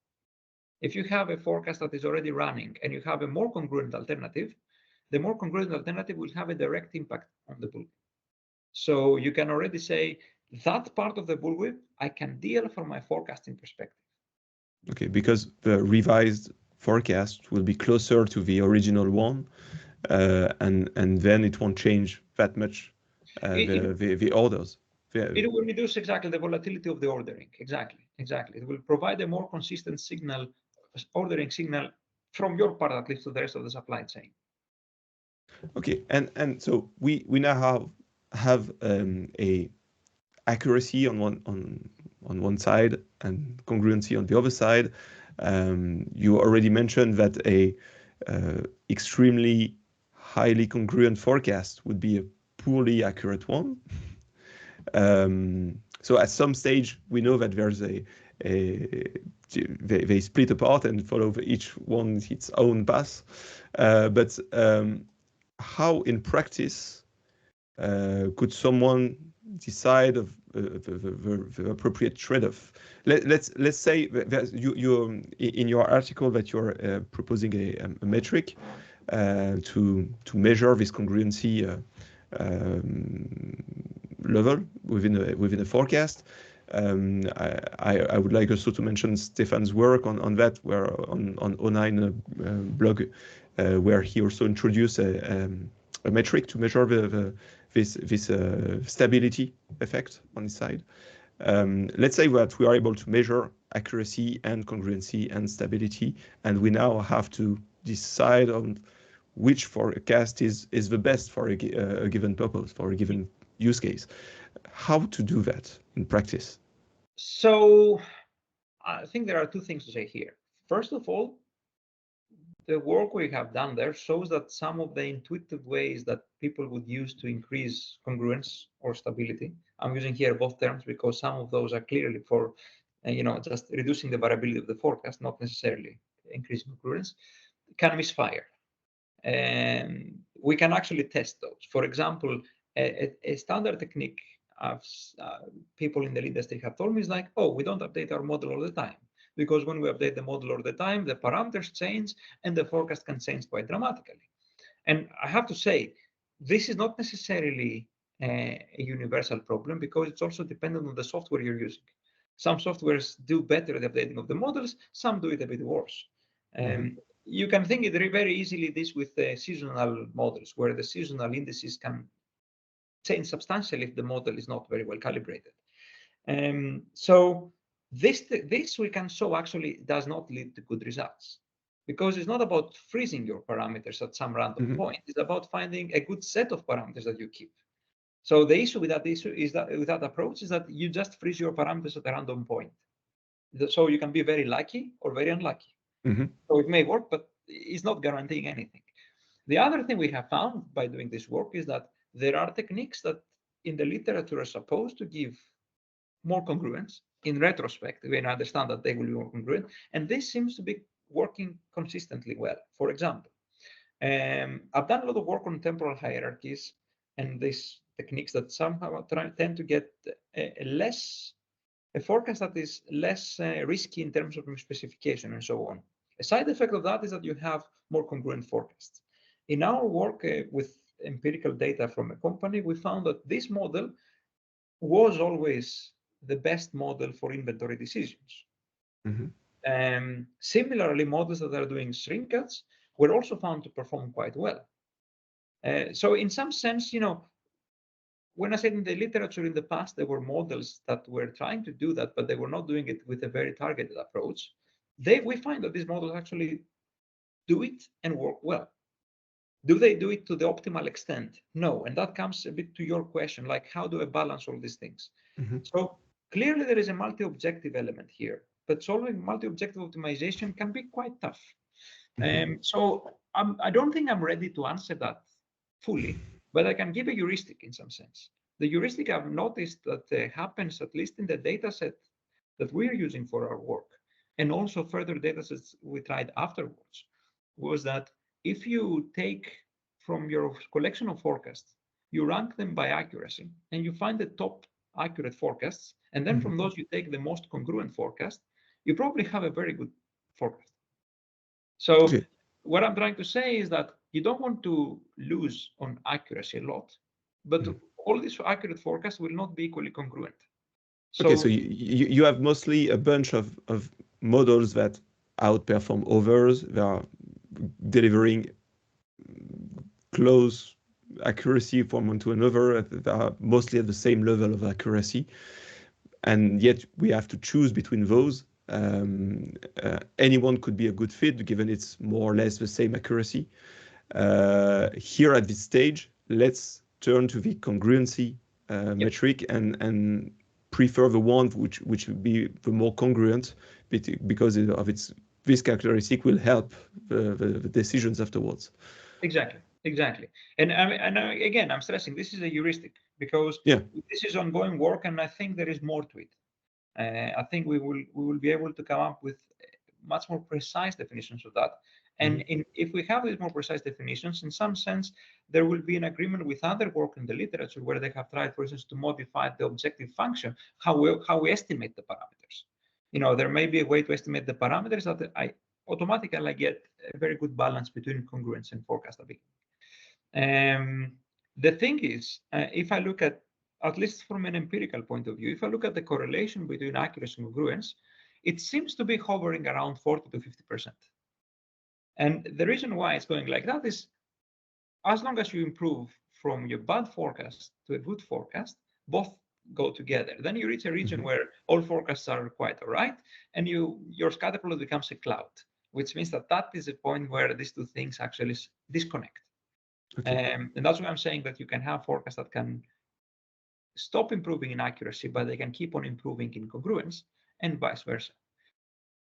If you have a forecast that is already running and you have a more congruent alternative, the more congruent alternative will have a direct impact on the bullwhip. So you can already say that part of the bullwhip I can deal from my forecasting perspective. Okay, because the revised forecast will be closer to the original one, and then it won't change that much the orders. It will reduce exactly the volatility of the ordering. Exactly. It will provide a more consistent signal, ordering signal from your part at least to the rest of the supply chain. Okay, and so we now have a accuracy on one side and congruency on the other side. You already mentioned that a extremely highly congruent forecast would be a poorly accurate one. So at some stage, we know that there's they split apart and follow each one its own path. But how in practice could someone decide of the appropriate trade-off? Let's say that you in your article that you're proposing a metric to measure this congruency level within a forecast. I would like also to mention Stefan's work on that, where on O9 blog, where he also introduced a metric to measure this stability effect on his side. Let's say that we are able to measure accuracy and congruency and stability, and we now have to decide on which forecast is the best for a given purpose, for a given use case. How to do that in practice? So I think there are two things to say here. First of all, the work we have done there shows that some of the intuitive ways that people would use to increase congruence or stability, I'm using here both terms because some of those are clearly for, just reducing the variability of the forecast, not necessarily increasing congruence, can misfire. And we can actually test those. For example, a standard technique of people in the industry have told me is like, oh, we don't update our model all the time, because when we update the model all the time, the parameters change and the forecast can change quite dramatically. And I have to say, this is not necessarily a universal problem, because it's also dependent on the software you're using. Some softwares do better at updating of the models, some do it a bit worse. You can think it very easily this with the seasonal models, where the seasonal indices can change substantially if the model is not very well calibrated. So this we can show actually does not lead to good results, because it's not about freezing your parameters at some random point. It's about finding a good set of parameters that you keep. So the issue with that with that approach is that you just freeze your parameters at a random point. So you can be very lucky or very unlucky. So it may work, but it's not guaranteeing anything. The other thing we have found by doing this work is that there are techniques that in the literature are supposed to give more congruence. In retrospect, we understand that they will be more congruent, and this seems to be working consistently well. For example, I've done a lot of work on temporal hierarchies and these techniques that somehow tend to get a forecast that is less risky in terms of specification and so on. A side effect of that is that you have more congruent forecasts. In our work with empirical data from a company, we found that this model was always the best model for inventory decisions. Similarly, models that are doing shrinkage were also found to perform quite well. So in some sense, when I said in the literature in the past, there were models that were trying to do that, but they were not doing it with a very targeted approach. We find that these models actually do it and work well. Do they do it to the optimal extent? No. And that comes a bit to your question, like how do I balance all these things? So clearly there is a multi-objective element here, but solving multi-objective optimization can be quite tough. So I don't think I'm ready to answer that fully, but I can give a heuristic in some sense. The heuristic I've noticed that happens, at least in the data set that we're using for our work, and also further data sets we tried afterwards, was that if you take from your collection of forecasts you rank them by accuracy, and you find the top accurate forecasts, and then from those you take the most congruent forecast, you probably have a very good forecast. So what I'm trying to say is that you don't want to lose on accuracy a lot, but all these accurate forecasts will not be equally congruent. So, so you have mostly a bunch of models that outperform others. They are delivering close accuracy from one to another. They are mostly at the same level of accuracy. And yet we have to choose between those. Anyone could be a good fit, given it's more or less the same accuracy. Here at this stage, let's turn to the congruency metric and prefer the one which would be the more congruent, because of this characteristic will help the decisions afterwards. Exactly. And again, I'm stressing this is a heuristic, because this is ongoing work, and I think there is more to it. I think we will be able to come up with much more precise definitions of that. And if we have these more precise definitions, in some sense, there will be an agreement with other work in the literature where they have tried, for instance, to modify the objective function, how we estimate the parameters. You know, there may be a way to estimate the parameters that I automatically get a very good balance between congruence and forecastability. The thing is, if I look at least from an empirical point of view, if I look at the correlation between accuracy and congruence, it seems to be hovering around 40 to 50%. And the reason why it's going like that is, as long as you improve from your bad forecast to a good forecast, both go together. Then you reach a region where all forecasts are quite all right, and your scatter plot becomes a cloud, which means that is a point where these two things actually disconnect. And that's why I'm saying that you can have forecasts that can stop improving in accuracy, but they can keep on improving in congruence, and vice versa.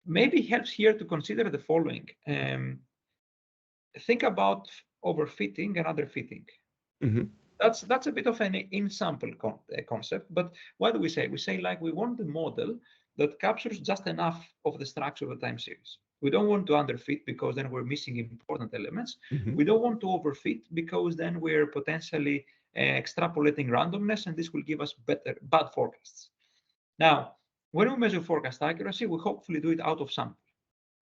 Maybe it helps here to consider the following. Think about overfitting and underfitting. That's a bit of an in-sample concept, but what do we say? We say, like, we want the model that captures just enough of the structure of the time series. We don't want to underfit, because then we're missing important elements. We don't want to overfit, because then we're potentially extrapolating randomness, and this will give us bad forecasts. Now, when we measure forecast accuracy, we hopefully do it out of sample.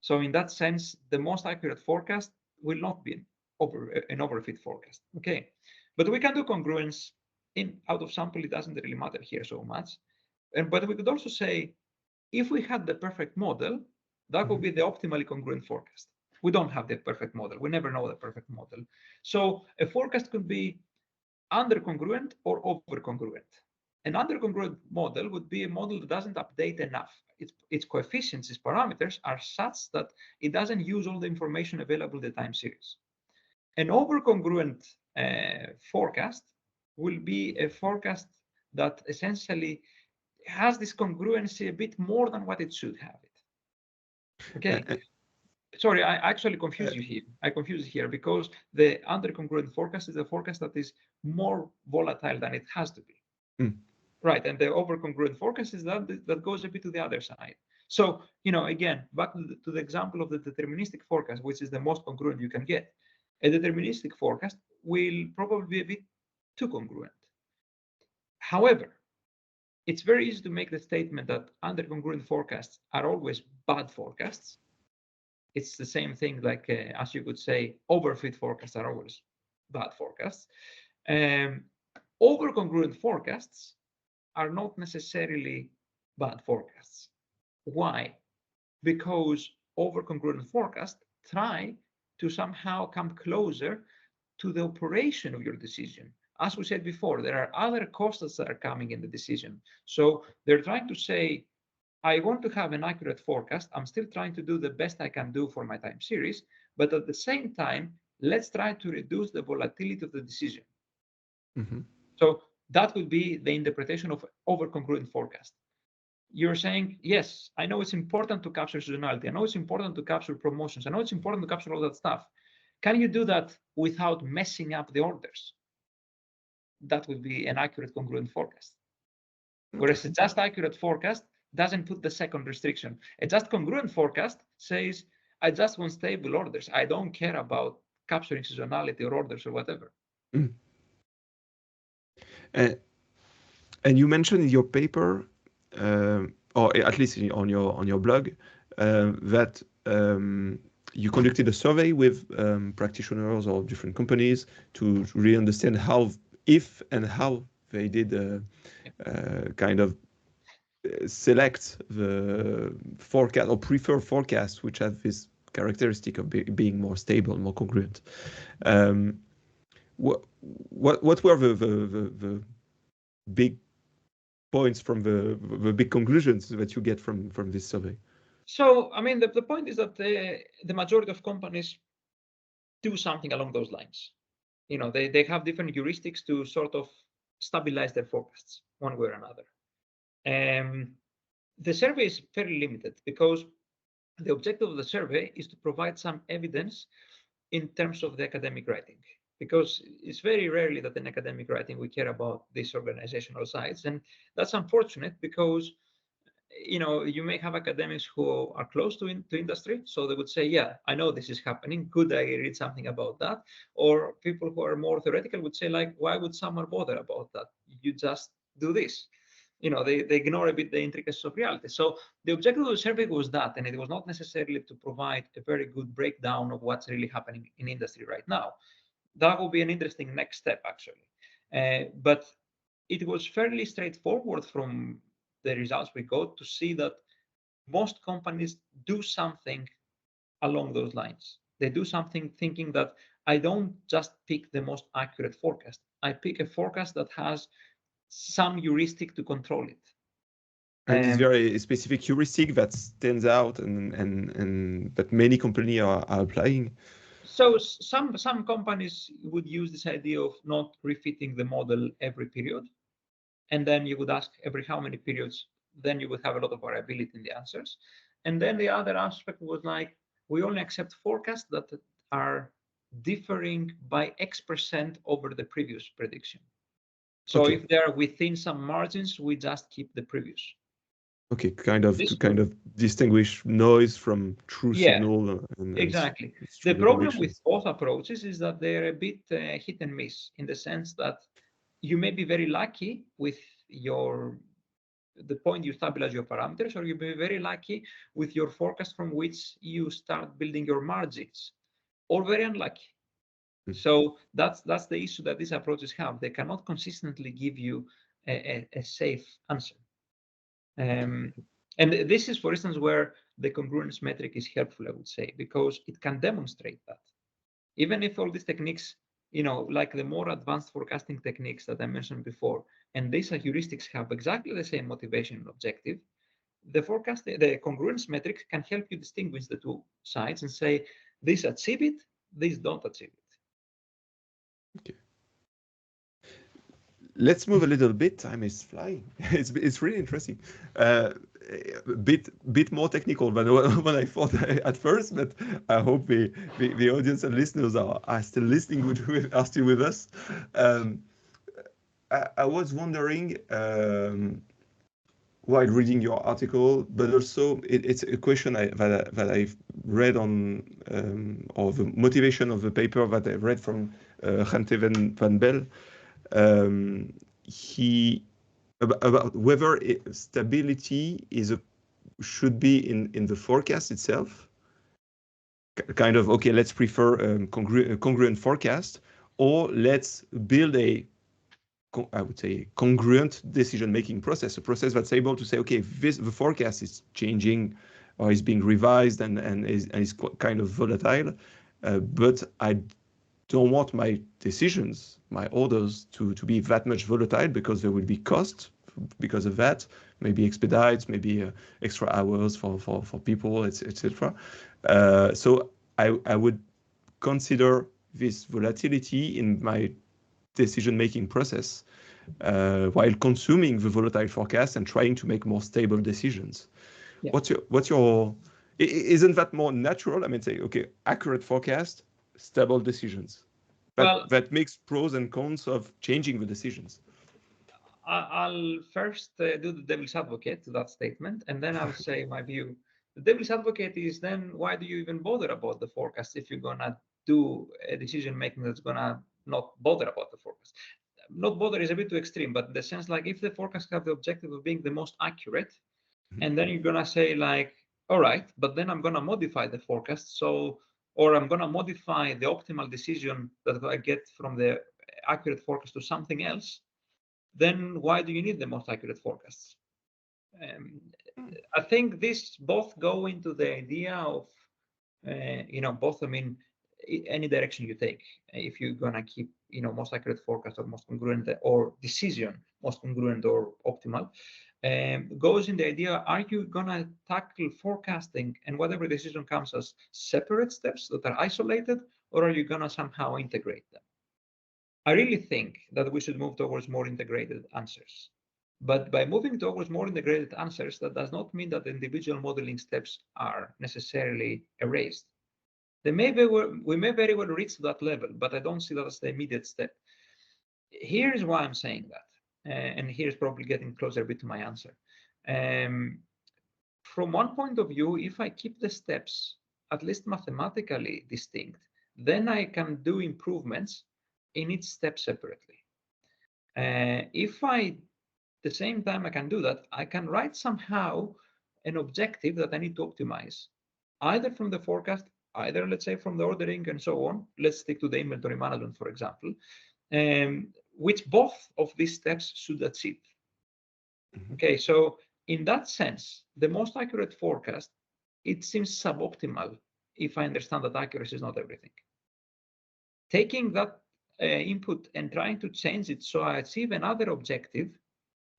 So in that sense, the most accurate forecast will not be an overfit forecast. Okay, but we can do congruence in out of sample. It doesn't really matter here so much. But we could also say, if we had the perfect model, that would be the optimally congruent forecast. We don't have the perfect model. We never know the perfect model. So a forecast could be undercongruent or overcongruent. An undercongruent model would be a model that doesn't update enough. Its coefficients, its parameters are such that it doesn't use all the information available in the time series. An overcongruent forecast will be a forecast that essentially has this congruency a bit more than what it should have it. Okay. Sorry, I actually confuse you here. I confuse here, because the undercongruent forecast is a forecast that is more volatile than it has to be. Right, and the overcongruent forecast is that goes a bit to the other side. So, you know, again, back to the example of the deterministic forecast, which is the most congruent you can get. A deterministic forecast will probably be a bit too congruent. However, it's very easy to make the statement that undercongruent forecasts are always bad forecasts. It's the same thing, like, as you could say, overfit forecasts are always bad forecasts. Overcongruent forecasts are not necessarily bad forecasts. Why? Because overcongruent forecasts try to somehow come closer to the operation of your decision. As we said before, there are other costs that are coming in the decision. So they're trying to say, I want to have an accurate forecast. I'm still trying to do the best I can do for my time series, but at the same time, let's try to reduce the volatility of the decision. So that would be the interpretation of overcongruent forecast. You're saying, yes, I know it's important to capture seasonality. I know it's important to capture promotions. I know it's important to capture all that stuff. Can you do that without messing up the orders? That would be an accurate congruent forecast. Whereas a just accurate forecast doesn't put the second restriction. A just congruent forecast says, I just want stable orders. I don't care about capturing seasonality or orders or whatever. And you mentioned in your paper, or at least on your blog, that you conducted a survey with practitioners or different companies to really understand if and how they did kind of select the forecast or prefer forecasts which have this characteristic of being more stable, more congruent. What were the big points from the big conclusions that you get from this survey? So, I mean, the point is that the majority of companies do something along those lines. You know, they have different heuristics to sort of stabilize their forecasts one way or another. The survey is fairly limited because the objective of the survey is to provide some evidence in terms of the academic writing, because it's very rarely that in academic writing we care about these organizational sides, and that's unfortunate because you may have academics who are close to industry, so they would say, yeah, I know this is happening, could I read something about that? Or people who are more theoretical would say, like, why would someone bother about that? You just do this. They ignore a bit the intricacies of reality. So the objective of the survey was that, and it was not necessarily to provide a very good breakdown of what's really happening in industry right now. That will be an interesting next step, actually. But it was fairly straightforward from the results we got to see that most companies do something along those lines. They do something thinking that I don't just pick the most accurate forecast. I pick a forecast that has some heuristic to control it. And this very specific heuristic that stands out and that many companies are applying. So some companies would use this idea of not refitting the model every period. And then you would ask every how many periods, then you would have a lot of variability in the answers. And then the other aspect was like, we only accept forecasts that are differing by X% over the previous prediction. So Okay. if they're within some margins, we just keep the previous. Okay, to kind of distinguish noise from true signal. Exactly. The problem with both approaches is that they're a bit hit and miss, in the sense that you may be very lucky with the point you stabilize your parameters, or you'll be very lucky with your forecast from which you start building your margins, or very unlucky. So that's the issue that these approaches have. They cannot consistently give you a safe answer. And this is, for instance, where the congruence metric is helpful, I would say, because it can demonstrate that. Even if all these techniques, like the more advanced forecasting techniques that I mentioned before, and these heuristics have exactly the same motivation and objective, the congruence metrics can help you distinguish the two sides and say, these achieve it, these don't achieve it. Okay. Let's move a little bit. Time is flying. It's really interesting. Bit more technical than what I thought at first, but I hope the audience and listeners are still listening, are still with us. I was wondering, while reading your article, but also it's a question that I've read on, or the motivation of the paper that I read from Gante van Bel. About whether stability should be in the forecast itself, kind of, okay, let's prefer congruent forecast, or let's build I would say congruent decision-making process, a process that's able to say, okay, the forecast is changing or is being revised and is kind of volatile, but I don't want my decisions, my orders to be that much volatile, because there will be cost because of that, maybe expedites, maybe extra hours for people, etc. So I would consider this volatility in my decision-making process while consuming the volatile forecast and trying to make more stable decisions. Yeah. What's your isn't that more natural? I mean, say, okay, accurate forecast, stable decisions. That makes pros and cons of changing the decisions. I'll first do the devil's advocate to that statement, and then I'll say my view. The devil's advocate is, then why do you even bother about the forecast if you're gonna do a decision making that's gonna not bother about the forecast? not bother is a bit too extreme, but in the sense like if the forecast have the objective of being the most accurate, and then you're gonna say like, all right, but then I'm gonna modify the forecast, so, or I'm gonna modify the optimal decision that I get from the accurate forecast to something else, then why do you need the most accurate forecasts? I think this both go into the idea of, both, I mean, any direction you take, if you're gonna keep, most accurate forecast or most congruent, or decision most congruent or optimal, goes in the idea, are you gonna tackle forecasting and whatever decision comes as separate steps that are isolated, or are you gonna somehow integrate them? I really think that we should move towards more integrated answers. But by moving towards more integrated answers, that does not mean that the individual modeling steps are necessarily erased. We may very well reach that level, but I don't see that as the immediate step. Here's why I'm saying that, and here's probably getting closer a bit to my answer. From one point of view, if I keep the steps at least mathematically distinct, then I can do improvements in each step separately. If I, the same time I can do that, I can write somehow an objective that I need to optimize, either from the forecast, either let's say from the ordering and so on. Let's stick to the inventory management, for example, which both of these steps should achieve. Okay, so in that sense, the most accurate forecast, it seems suboptimal if I understand that accuracy is not everything. Taking that input and trying to change it so I achieve another objective,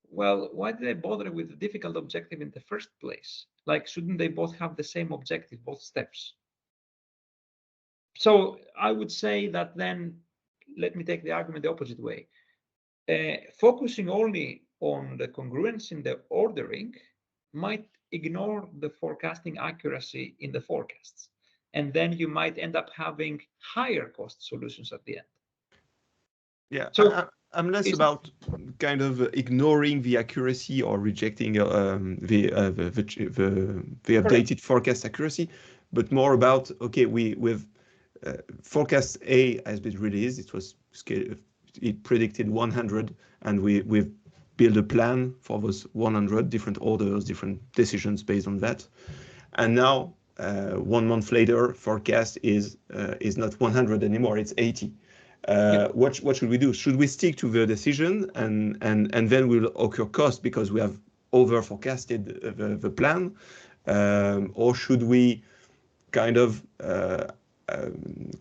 well, why did I bother with the difficult objective in the first place? Like, shouldn't they both have the same objective, both steps? So I would say that then, let me take the argument the opposite way. Focusing only on the congruence in the ordering might ignore the forecasting accuracy in the forecasts. And then you might end up having higher cost solutions at the end. Yeah, so I'm less about kind of ignoring the accuracy or rejecting the updated forecast accuracy, but more about, okay, with forecast A has been released. It predicted 100, and we've built a plan for those 100 different orders, different decisions based on that. And now 1 month later, forecast is not 100 anymore; it's 80. What should we do? Should we stick to the decision and then we'll occur cost because we have over forecasted the plan, or should we kind of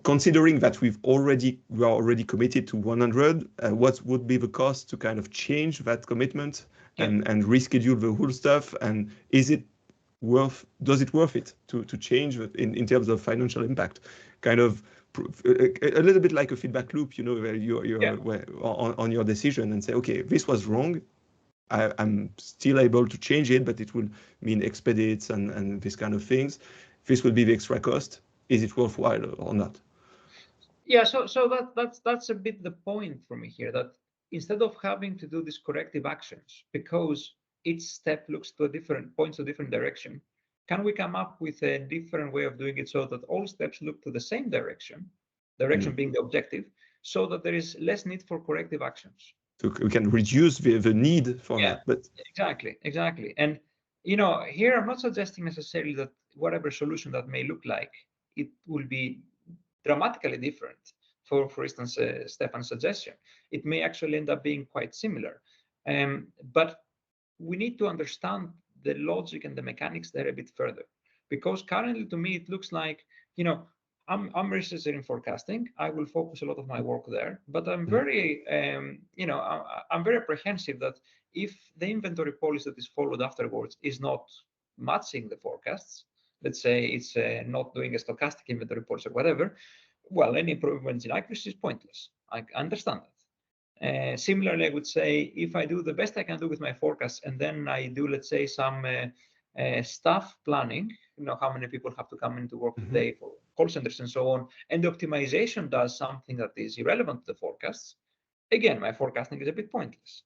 considering that we are already committed to 100, what would be the cost to kind of change that commitment and reschedule the whole stuff? And does it worth it to change in terms of financial impact? Kind of a little bit like a feedback loop, where you're on your decision and say, okay, this was wrong. I'm still able to change it, but it will mean expedites and these kind of things. This will be the extra cost. Is it worthwhile or not? Yeah, so that's a bit the point for me here, that instead of having to do these corrective actions, because each step looks to points to a different direction, can we come up with a different way of doing it so that all steps look to the same direction being the objective, so that there is less need for corrective actions? So we can reduce the need for that. But Exactly. And here I'm not suggesting necessarily that whatever solution that may look like, it will be dramatically different. For instance, Stefan's suggestion, it may actually end up being quite similar. But we need to understand the logic and the mechanics there a bit further, because currently to me it looks like, I'm researcher in forecasting. I will focus a lot of my work there, but I'm very, I'm very apprehensive that if the inventory policy that is followed afterwards is not matching the forecasts, let's say it's not doing a stochastic inventory policy or whatever, well, any improvements in accuracy is pointless. I understand that. Similarly, I would say if I do the best I can do with my forecasts, and then I do, let's say, some staff planning, how many people have to come into work today for call centers and so on, and the optimization does something that is irrelevant to the forecasts, again, my forecasting is a bit pointless.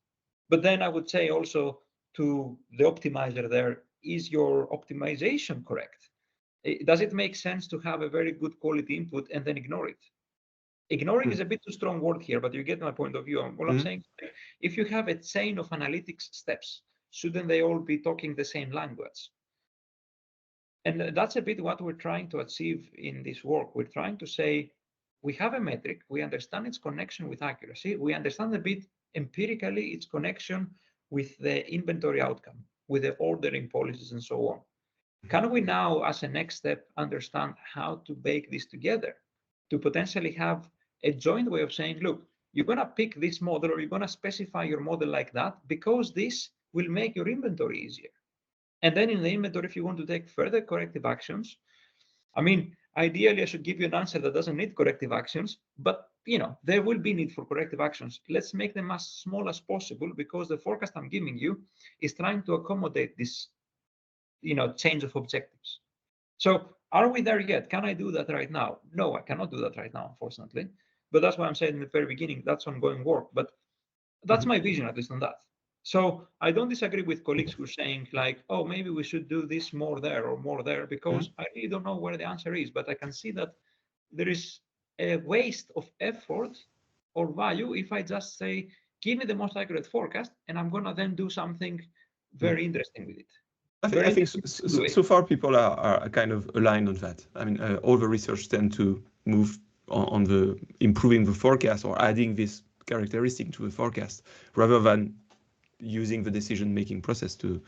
But then I would say also to the optimizer there, is your optimization correct? Does it make sense to have a very good quality input and then ignore it? ignoring is a bit too strong word here, but you get my point of view. What I'm saying, if you have a chain of analytics steps, shouldn't they all be talking the same language? And that's a bit what we're trying to achieve in this work. We're trying to say, we have a metric, we understand its connection with accuracy, we understand a bit empirically its connection with the inventory outcome, with the ordering policies and so on. Can we now, as a next step, understand how to bake this together to potentially have a joint way of saying, look, you're going to pick this model or you're going to specify your model like that because this will make your inventory easier. And then in the inventory, if you want to take further corrective actions, I mean, ideally, I should give you an answer that doesn't need corrective actions, but there will be need for corrective actions. Let's make them as small as possible because the forecast I'm giving you is trying to accommodate this, change of objectives. So are we there yet? Can I do that right now? No, I cannot do that right now, unfortunately. But that's why I'm saying in the very beginning, that's ongoing work. But that's my vision, at least on that. So I don't disagree with colleagues who are saying like, oh, maybe we should do this more there or more there, because I really don't know where the answer is, but I can see that there is a waste of effort or value if I just say, give me the most accurate forecast, and I'm going to then do something very interesting with it. I think so far people are kind of aligned on that. I mean, all the research tend to move on the improving the forecast or adding this characteristic to the forecast rather than using the decision-making process to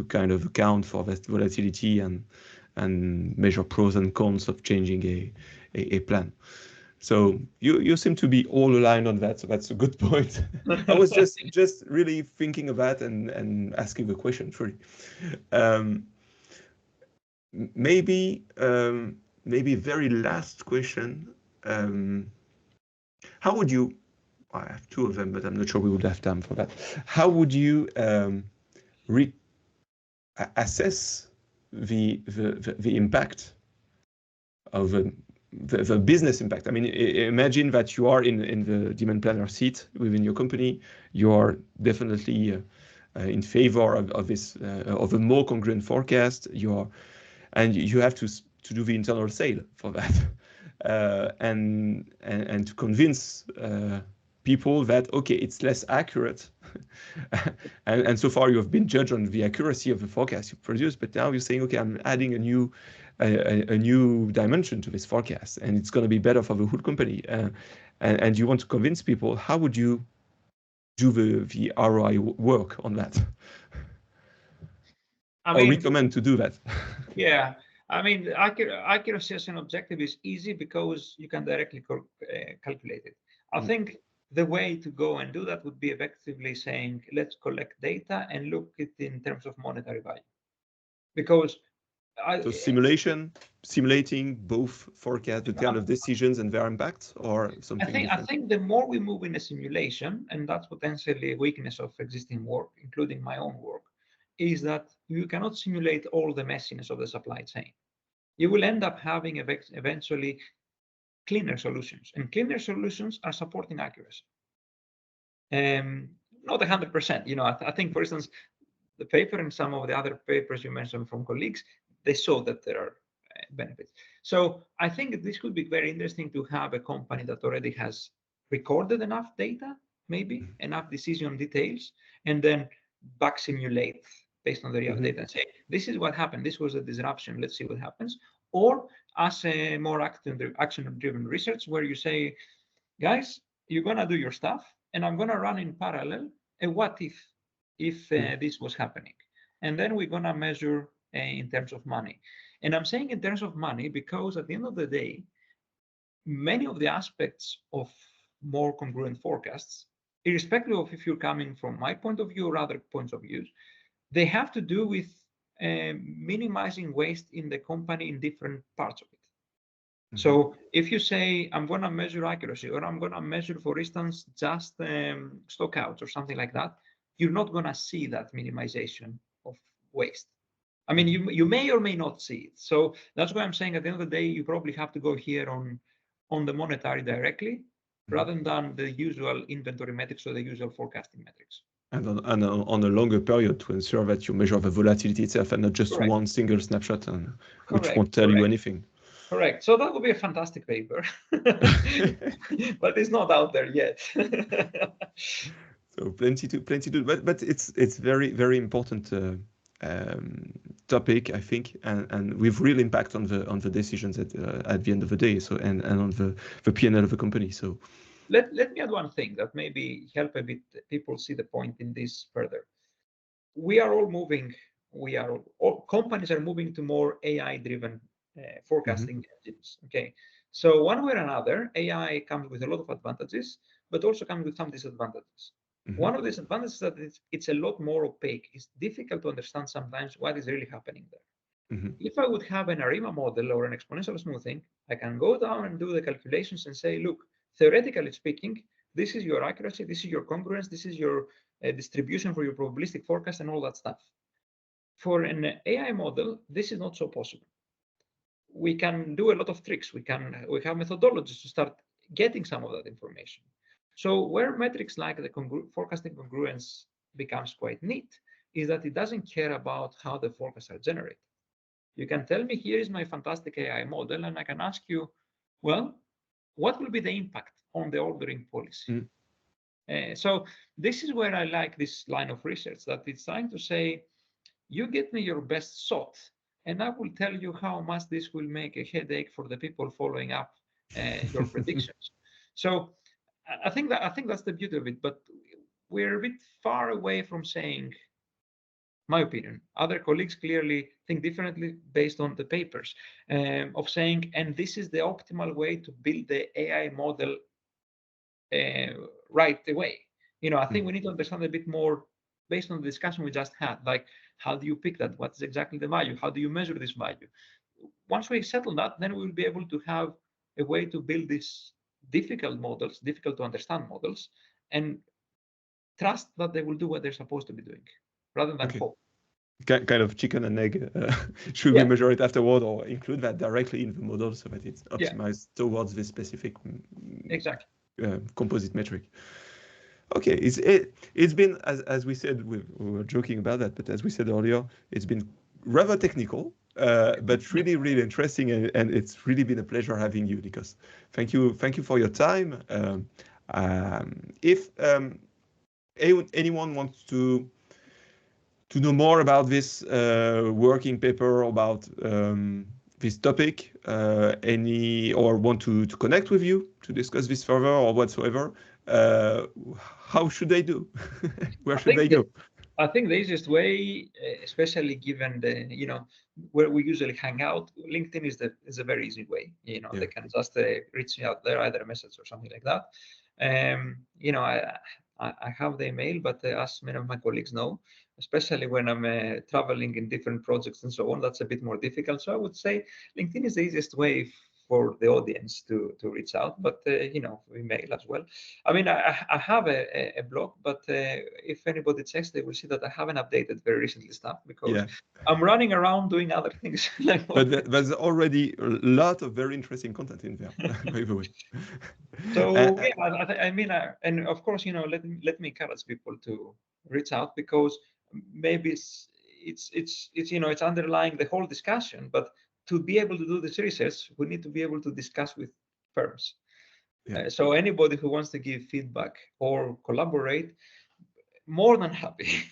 kind of account for that volatility and measure pros and cons of changing a plan. So you seem to be all aligned on that, so that's a good point. I was just really thinking of that and asking the question, truly. Maybe very last question. How would you, I have two of them, but I'm not sure we would have time for that. How would you assess the impact of the business impact? I mean, imagine that you are in the demand planner seat within your company. You are definitely in favor of this of a more congruent forecast. And you have to do the internal sale for that, and to convince people that okay, it's less accurate, and so far you have been judged on the accuracy of the forecast you produce, but now you're saying okay, I'm adding a new dimension to this forecast, and it's going to be better for the whole company, and you want to convince people. How would you do the ROI work on that? I recommend to do that. Yeah. I mean, accuracy as an objective is easy because you can directly calculate it. I think the way to go and do that would be effectively saying, let's collect data and look at it in terms of monetary value. Because so simulating both forecast, the kind of decisions and their impact, or something I think the more we move in a simulation, and that's potentially a weakness of existing work, including my own work, is that you cannot simulate all the messiness of the supply chain. You will end up having eventually cleaner solutions, and cleaner solutions are supporting accuracy. Not 100%. I think, for instance, the paper and some of the other papers you mentioned from colleagues, they show that there are benefits. So I think this could be very interesting to have a company that already has recorded enough data, maybe enough decision details, and then back simulate based on the real data and say, this is what happened. This was a disruption. Let's see what happens. Or as a more action-driven research where you say, guys, you're going to do your stuff, and I'm going to run in parallel a what if this was happening. And then we're going to measure in terms of money. And I'm saying in terms of money because at the end of the day, many of the aspects of more congruent forecasts, irrespective of if you're coming from my point of view or other points of view, they have to do with minimizing waste in the company in different parts of it. So if you say, I'm going to measure accuracy, or I'm going to measure, for instance, just stockouts or something like that, you're not going to see that minimization of waste. I mean, you may or may not see it. So that's why I'm saying at the end of the day, you probably have to go here on the monetary directly, rather than the usual inventory metrics or the usual forecasting metrics. And on a longer period to ensure that you measure the volatility itself and not just one single snapshot, which won't tell you anything. Correct. So that would be a fantastic paper, but it's not out there yet. So plenty to do, but it's very important topic, I think, and with real impact on the decisions at the end of the day. So and on the P&L of the company. So let me add one thing that maybe help a bit people see the point in this further. We are all moving. All companies are moving to more AI-driven forecasting engines. Okay, so one way or another, AI comes with a lot of advantages, but also comes with some disadvantages. One of the disadvantages is that it's a lot more opaque. It's difficult to understand sometimes what is really happening there. If I would have an ARIMA model or an exponential smoothing, I can go down and do the calculations and say, look, theoretically speaking, this is your accuracy, this is your congruence, this is your distribution for your probabilistic forecast and all that stuff. For an AI model, this is not so possible. We can do a lot of tricks. We have methodologies to start getting some of that information. So where metrics like the forecasting congruence becomes quite neat is that it doesn't care about how the forecasts are generated. You can tell me, here is my fantastic AI model, and I can ask you, well, what will be the impact on the ordering policy? So this is where I like this line of research, that it's trying to say, you get me your best shot, and I will tell you how much this will make a headache for the people following up your predictions. So I think that's the beauty of it, but we're a bit far away from saying, my opinion. Other colleagues clearly think differently based on the papers, of saying, and this is the optimal way to build the AI model right away. I think we need to understand a bit more based on the discussion we just had, like, how do you pick that? What is exactly the value? How do you measure this value? Once we settle that, then we'll be able to have a way to build these difficult models, difficult to understand models, and trust that they will do what they're supposed to be doing, rather than hope. Kind of chicken and egg. Should we measure it afterward or include that directly in the model so that it's optimized towards this specific composite metric? Okay, it's been, as we said, we were joking about that, but as we said earlier, it's been rather technical, but really interesting, and it's really been a pleasure having you, Nikos. Thank you for your time. If anyone wants to know more about this working paper, about this topic, or want to connect with you to discuss this further or whatsoever, how should they do? Where should they go? I think the easiest way, especially given the, where we usually hang out, LinkedIn is a very easy way. They can just reach me out there, either a message or something like that. I have the email, but as many of my colleagues know, especially when I'm traveling in different projects and so on, that's a bit more difficult. So I would say LinkedIn is the easiest way for the audience to reach out, but email as well. I mean, I have a blog, but if anybody checks, they will see that I haven't updated very recently stuff because I'm running around doing other things. But there's already a lot of very interesting content in there, by the way. So I mean, and of course, let me encourage people to reach out, because maybe it's underlying the whole discussion, but to be able to do this research, we need to be able to discuss with firms. So anybody who wants to give feedback or collaborate, more than happy.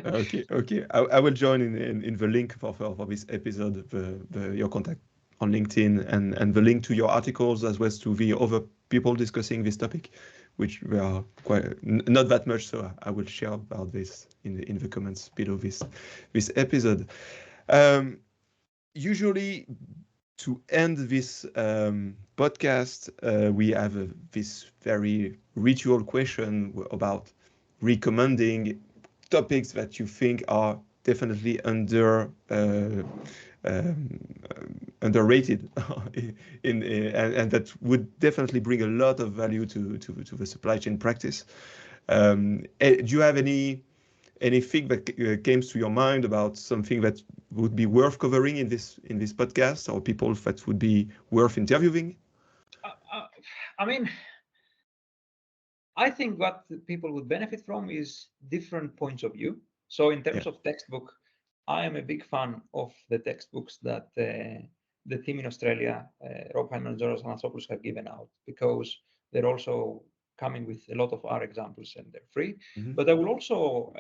Okay. I will join in the link for this episode, your contact on LinkedIn, and the link to your articles, as well as to the other people discussing this topic, which we are not that much. So I will share about this in the comments below this episode. Usually, to end this podcast, we have this very ritual question about recommending topics that you think are definitely underrated and that would definitely bring a lot of value to the supply chain practice. Do you have anything that came to your mind about something that would be worth covering in this podcast, or people that would be worth interviewing? I mean, I think what people would benefit from is different points of view. So in terms of textbook, I am a big fan of the textbooks that the team in Australia, Rob Hyman and George Anasopoulos, have given out, because they're also coming with a lot of R examples and they're free. But I will also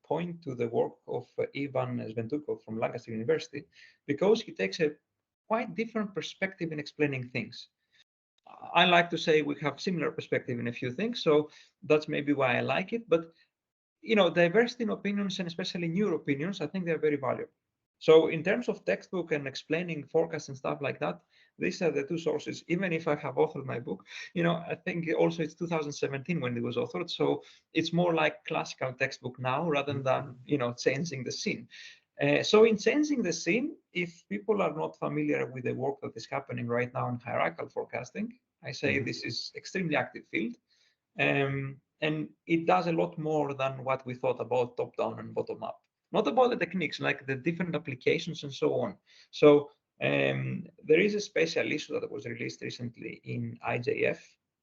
point to the work of Ivan Sventukov from Lancaster University, because he takes a quite different perspective in explaining things. I like to say we have similar perspective in a few things, so that's maybe why I like it. But diversity in opinions, and especially new opinions, I think they're very valuable. So in terms of textbook and explaining forecasts and stuff like that, these are the two sources. Even if I have authored my book, I think also it's 2017 when it was authored. So it's more like classical textbook now rather than, changing the scene. So in changing the scene, if people are not familiar with the work that is happening right now in hierarchical forecasting, I say this is extremely active field. And it does a lot more than what we thought about top-down and bottom-up. Not about the techniques, like the different applications and so on. So there is a special issue that was released recently in IJF.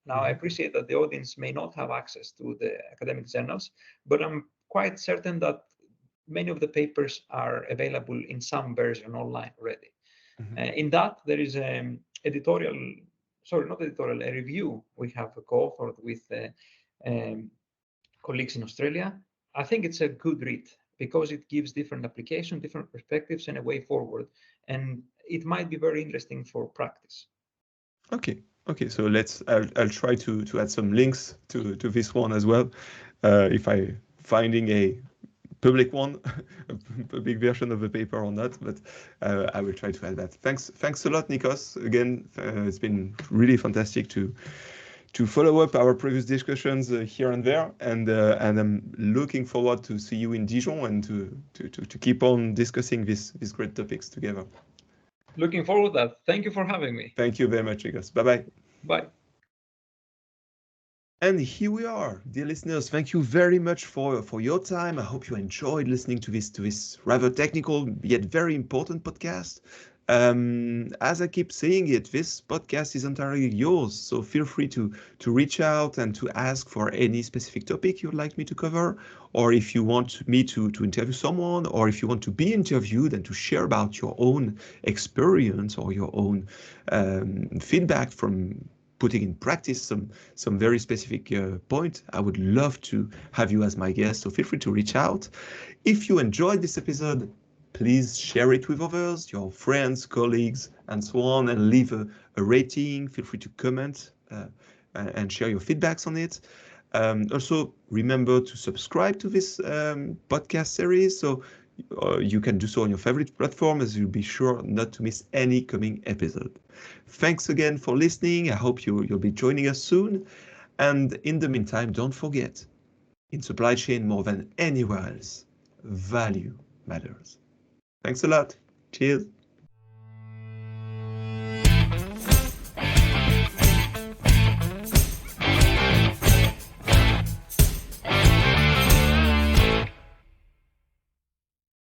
Now, I appreciate that the audience may not have access to the academic journals, but I'm quite certain that many of the papers are available in some version online already. In that, there is a review we have co-authored with colleagues in Australia. I think it's a good read because it gives different applications, different perspectives, and a way forward. And it might be very interesting for practice. Okay. So I'll try to add some links to this one as well. If I finding a public one, a big version of the paper or not, but I will try to add that. Thanks a lot, Nikos. Again, it's been really fantastic to follow up our previous discussions here and there, and I'm looking forward to see you in Dijon and to keep on discussing these great topics together. Looking forward to that. Thank you for having me. Thank you very much, Nikos. Bye-bye. Bye. And here we are, dear listeners. Thank you very much for your time. I hope you enjoyed listening to this rather technical yet very important podcast. As I keep saying it, this podcast is entirely yours. So feel free to reach out and to ask for any specific topic you'd like me to cover, or if you want me to interview someone, or if you want to be interviewed and to share about your own experience or your own feedback from putting in practice some very specific point. I would love to have you as my guest, so feel free to reach out. If you enjoyed this episode, please share it with others, your friends, colleagues, and so on, and leave a rating. Feel free to comment and share your feedbacks on it. Also, remember to subscribe to this podcast series, so you can do so on your favorite platform, as you'll be sure not to miss any coming episode. Thanks again for listening. I hope you'll be joining us soon. And in the meantime, don't forget, in supply chain more than anywhere else, value matters. Thanks a lot. Cheers.